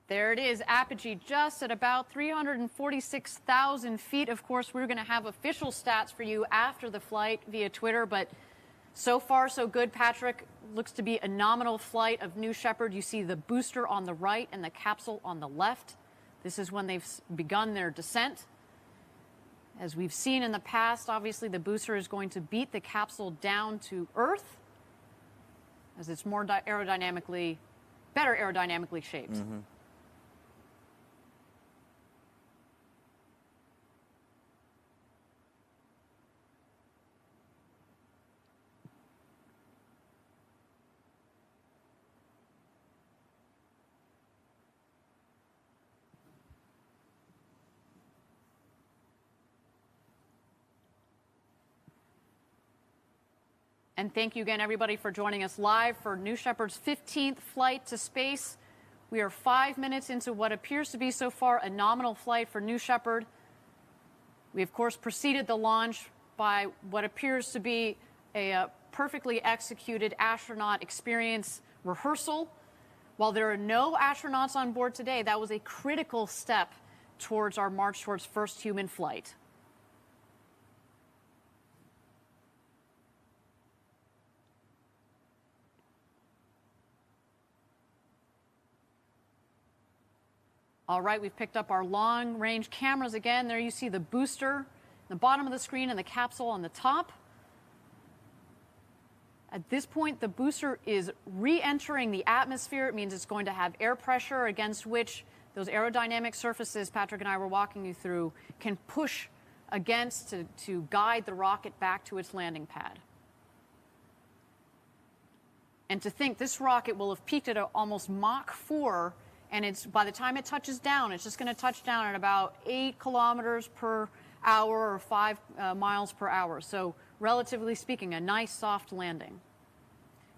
There it is, apogee just at about 346,000 feet. Of course, we're going to have official stats for you after the flight via Twitter, but so far so good, Patrick. Looks to be a nominal flight of New Shepard. You see the booster on the right and the capsule on the left. This is when they've begun their descent. As we've seen in the past, obviously the booster is going to beat the capsule down to Earth as it's more better aerodynamically shaped. Mm-hmm. And thank you again, everybody, for joining us live for New Shepard's 15th flight to space. We are 5 minutes into what appears to be so far a nominal flight for New Shepard. We, of course, preceded the launch by what appears to be a perfectly executed astronaut experience rehearsal. While there are no astronauts on board today, that was a critical step towards our march towards first human flight. All right, we've picked up our long-range cameras again. There you see the booster, the bottom of the screen, and the capsule on the top. At this point, the booster is re-entering the atmosphere. It means it's going to have air pressure against which those aerodynamic surfaces Patrick and I were walking you through can push against to guide the rocket back to its landing pad. And to think this rocket will have peaked at almost Mach 4, and it's, by the time it touches down, it's just going to touch down at about 8 kilometers per hour or 5 miles per hour. So relatively speaking, a nice soft landing.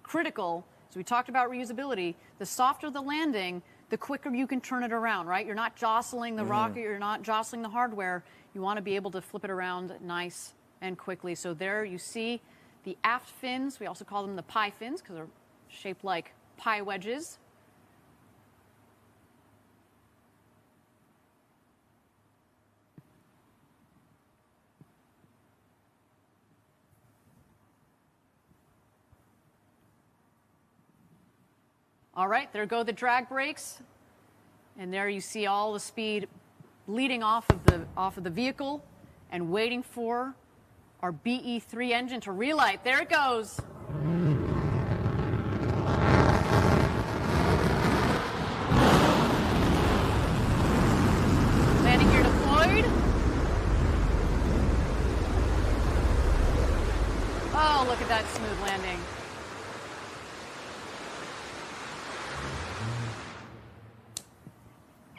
Critical, as we talked about reusability, the softer the landing, the quicker you can turn it around, right? You're not jostling the rocket, you're not jostling the hardware. You want to be able to flip it around nice and quickly. So there you see the aft fins. We also call them the pie fins because they're shaped like pie wedges. All right, there go the drag brakes. And there you see all the speed bleeding off of the vehicle and waiting for our BE3 engine to relight. There it goes. Landing gear deployed. Oh, look at that smooth landing.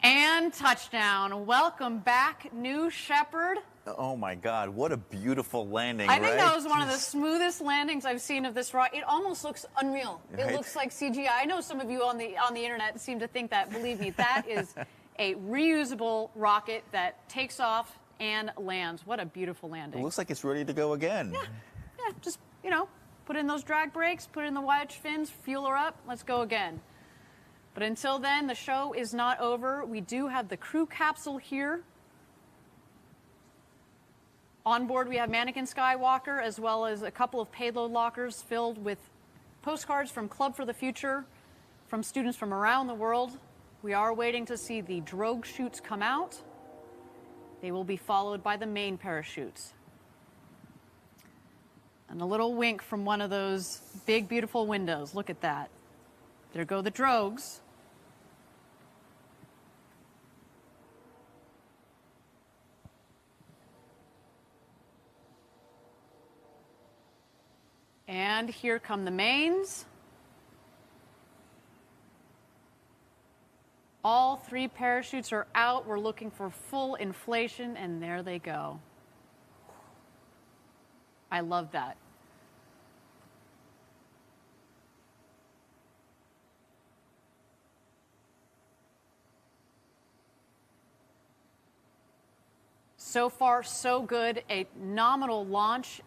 And touchdown. Welcome back, New Shepard. Oh my God, what a beautiful landing, I think right? that was one of the smoothest landings I've seen of this rocket. It almost looks unreal. Right. It looks like CGI. I know some of you on the internet seem to think that. Believe me, that is a reusable rocket that takes off and lands. What a beautiful landing. It looks like it's ready to go again. Yeah, you know, put in those drag brakes, put in the wedge fins, fuel her up, let's go again. But until then, the show is not over. We do have the crew capsule here. On board, we have Mannequin Skywalker, as well as a couple of payload lockers filled with postcards from Club for the Future, from students from around the world. We are waiting to see the drogue chutes come out. They will be followed by the main parachutes. And a little wink from one of those big, beautiful windows. Look at that. There go the drogues. And here come the mains. All 3 parachutes are out. We're looking for full inflation, and there they go. I love that. So far, so good. A nominal launch.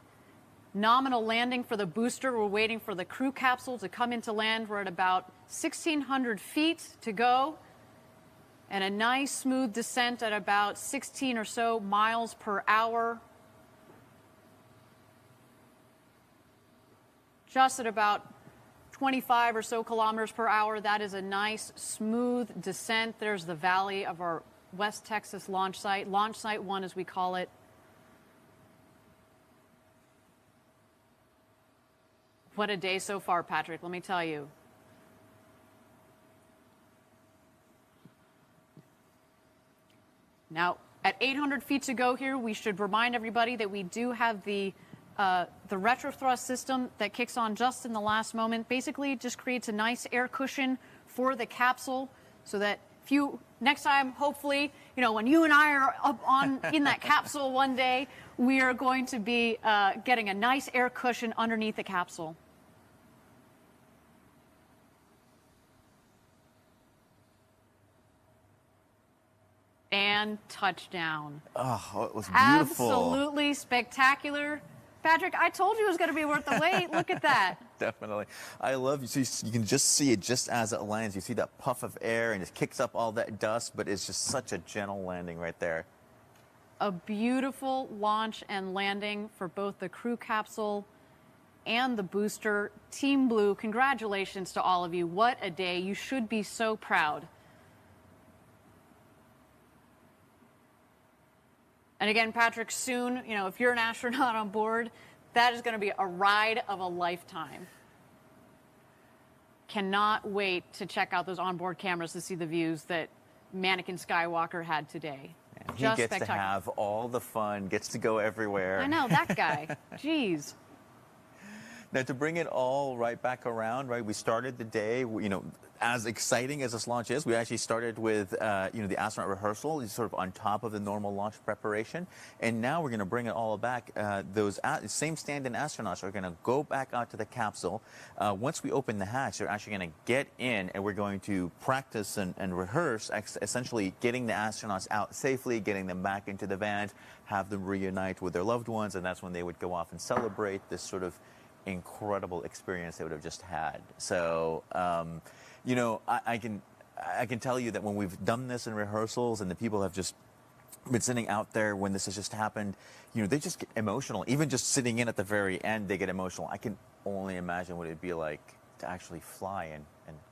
Nominal landing for the booster. We're waiting for the crew capsule to come into land. We're at about 1,600 feet to go. And a nice smooth descent at about 16 or so miles per hour. Just at about 25 or so kilometers per hour. That is a nice smooth descent. There's the valley of our West Texas launch Site 1 as we call it. What a day so far, Patrick, let me tell you. Now, at 800 feet to go here, we should remind everybody that we do have the retro thrust system that kicks on just in the last moment. Basically, it just creates a nice air cushion for the capsule so that if you, next time, hopefully, you know, when you and I are up on in that capsule one day, we are going to be getting a nice air cushion underneath the capsule. And touchdown. Oh, it was beautiful. Absolutely spectacular. Patrick, I told you it was going to be worth the wait. Look at that. Definitely. I love you. See, you can just see it just as it lands. You see that puff of air and it kicks up all that dust, but it's just such a gentle landing right there. A beautiful launch and landing for both the crew capsule and the booster. Team Blue, congratulations to all of you. What a day. You should be so proud. And again, Patrick, soon, you know, if you're an astronaut on board, that is going to be a ride of a lifetime. Cannot wait to check out those onboard cameras to see the views that Mannequin Skywalker had today. And he gets to have all the fun, gets to go everywhere. I know, that guy. Jeez. Now, to bring it all right back around, right, we started the day, you know, as exciting as this launch is, we actually started with, you know, the astronaut rehearsal, sort of on top of the normal launch preparation. And now we're going to bring it all back. Those same stand-in astronauts are going to go back out to the capsule. Once we open the hatch, they're actually going to get in, and we're going to practice and rehearse, essentially getting the astronauts out safely, getting them back into the van, have them reunite with their loved ones, and that's when they would go off and celebrate this sort of incredible experience they would have just had. So, you know, I can tell you that when we've done this in rehearsals and the people have just been sitting out there when this has just happened, you know, they just get emotional. Even just sitting in at the very end, they get emotional. I can only imagine what it'd be like to actually fly and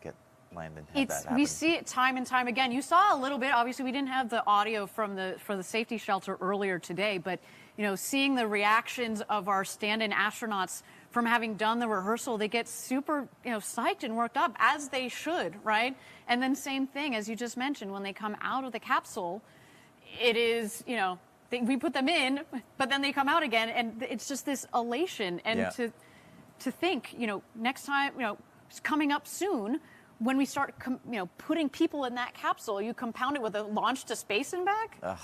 get land and have that happen. We see it time and time again. You saw a little bit. Obviously, we didn't have the audio for the safety shelter earlier today, but you know, seeing the reactions of our stand-in astronauts from having done the rehearsal, they get super, you know, psyched and worked up, as they should, right? And then same thing, as you just mentioned, when they come out of the capsule, it is, you know, we put them in, but then they come out again, and it's just this elation. And to think, you know, next time, you know, it's coming up soon, when we start, you know, putting people in that capsule, you compound it with a launch to space and back. Ugh.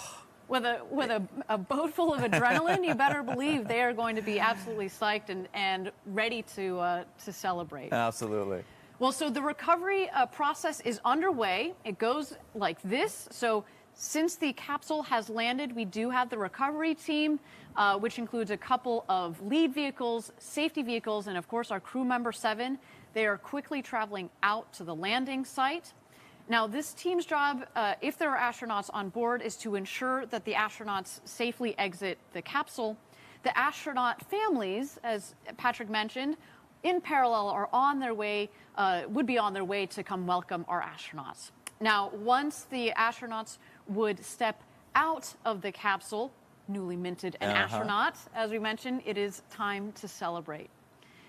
With a boat full of adrenaline, you better believe they are going to be absolutely psyched and ready to celebrate. Absolutely. Well, so the recovery process is underway. It goes like this. So Since the capsule has landed, we do have the recovery team, which includes a couple of lead vehicles, safety vehicles, and of course our crew member 7. They are quickly traveling out to the landing site. Now, this team's job, if there are astronauts on board, is to ensure that the astronauts safely exit the capsule. The astronaut families, as Patrick mentioned, in parallel are on their way, would be on their way to come welcome our astronauts. Now, once the astronauts would step out of the capsule, newly minted an astronaut, as we mentioned, it is time to celebrate.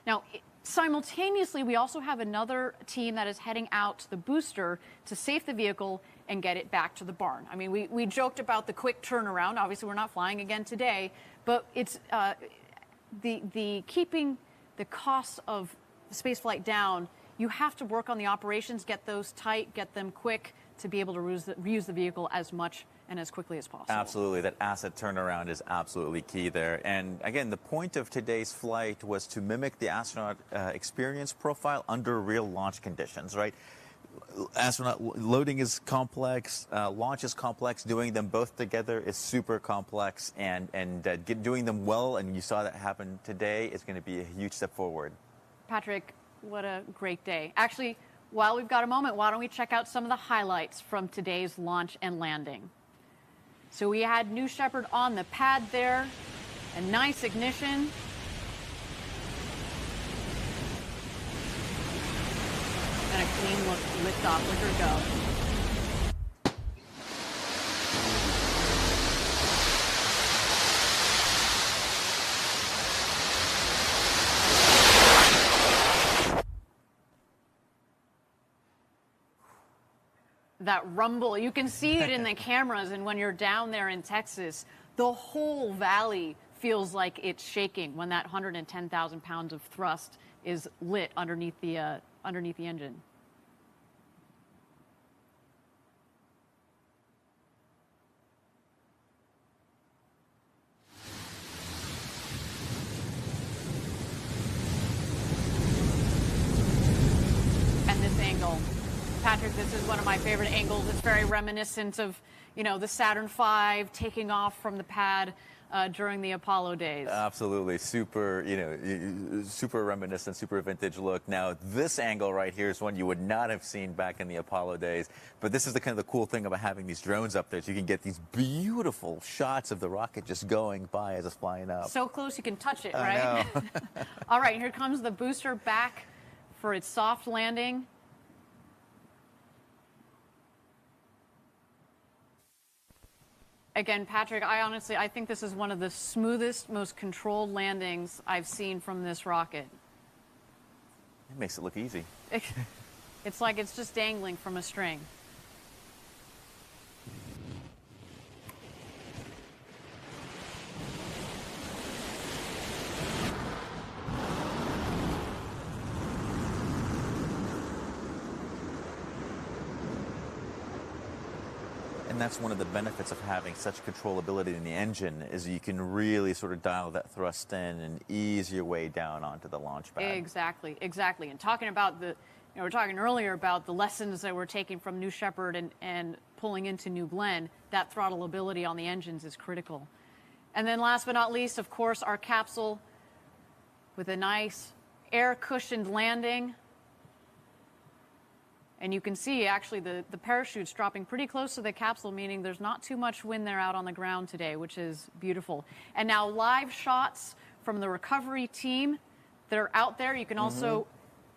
Now, simultaneously, we also have another team that is heading out to the booster to safe the vehicle and get it back to the barn. I mean, we joked about the quick turnaround. Obviously, we're not flying again today, but it's the keeping the costs of spaceflight down. You have to work on the operations, get those tight, get them quick to be able to reuse the vehicle as much and as quickly as possible. Absolutely. That asset turnaround is absolutely key there. And again, the point of today's flight was to mimic the astronaut experience profile under real launch conditions, right? Astronaut loading is complex, launch is complex, doing them both together is super complex, and doing them well, and you saw that happen today, is going to be a huge step forward. Patrick, what a great day. Actually, while we've got a moment, why don't we check out some of the highlights from today's launch and landing. So we had New Shepard on the pad there, a nice ignition. And a clean liftoff. Look her go. That rumble, you can see it in the cameras, and when you're down there in Texas, the whole valley feels like it's shaking when that 110,000 pounds of thrust is lit underneath the engine. And this angle. Patrick, this is one of my favorite angles. It's very reminiscent of, you know, the Saturn V taking off from the pad during the Apollo days. Absolutely. Super, you know, super reminiscent, super vintage look. Now, this angle right here is one you would not have seen back in the Apollo days. But this is the kind of the cool thing about having these drones up there. So you can get these beautiful shots of the rocket just going by as it's flying up. So close you can touch it, I right? know. All right, here comes the booster back for its soft landing. Again, Patrick, I think this is one of the smoothest, most controlled landings I've seen from this rocket. It makes it look easy. It's like it's just dangling from a string. And that's one of the benefits of having such controllability in the engine, is you can really sort of dial that thrust in and ease your way down onto the launch pad. Exactly, exactly. And talking about the, you know, we were talking earlier about the lessons that we're taking from New Shepard and pulling into New Glenn. That throttle ability on the engines is critical. And then last but not least, of course, our capsule with a nice air-cushioned landing. And you can see, actually, the parachute's dropping pretty close to the capsule, meaning there's not too much wind there out on the ground today, which is beautiful. And now live shots from the recovery team that are out there. You can also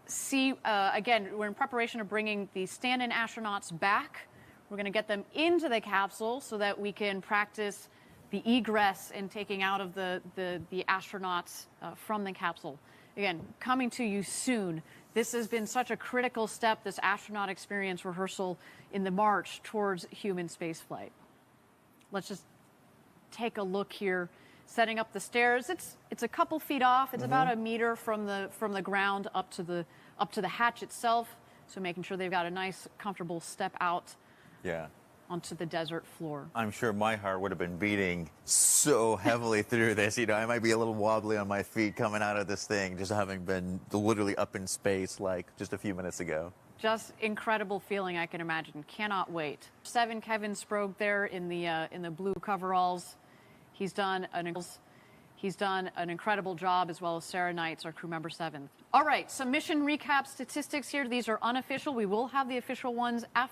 see, again, we're in preparation of bringing the stand-in astronauts back. We're going to get them into the capsule so that we can practice the egress and taking out of the astronauts from the capsule. Again, coming to you soon. This has been such a critical step, this astronaut experience rehearsal in the march towards human spaceflight. Let's just take a look here. Setting up the stairs. It's a couple feet off. It's about a meter from the ground up to the hatch itself. So making sure they've got a nice, comfortable step out. Yeah. Onto the desert floor. I'm sure my heart would have been beating so heavily through this. You know, I might be a little wobbly on my feet coming out of this thing, just having been literally up in space like just a few minutes ago. Just incredible feeling, I can imagine. Cannot wait. 7, Kevin Sprogg there in the blue coveralls. He's done an incredible job, as well as Sarah Knights, our crew member 7. All right, some mission recap statistics here. These are unofficial. We will have the official ones after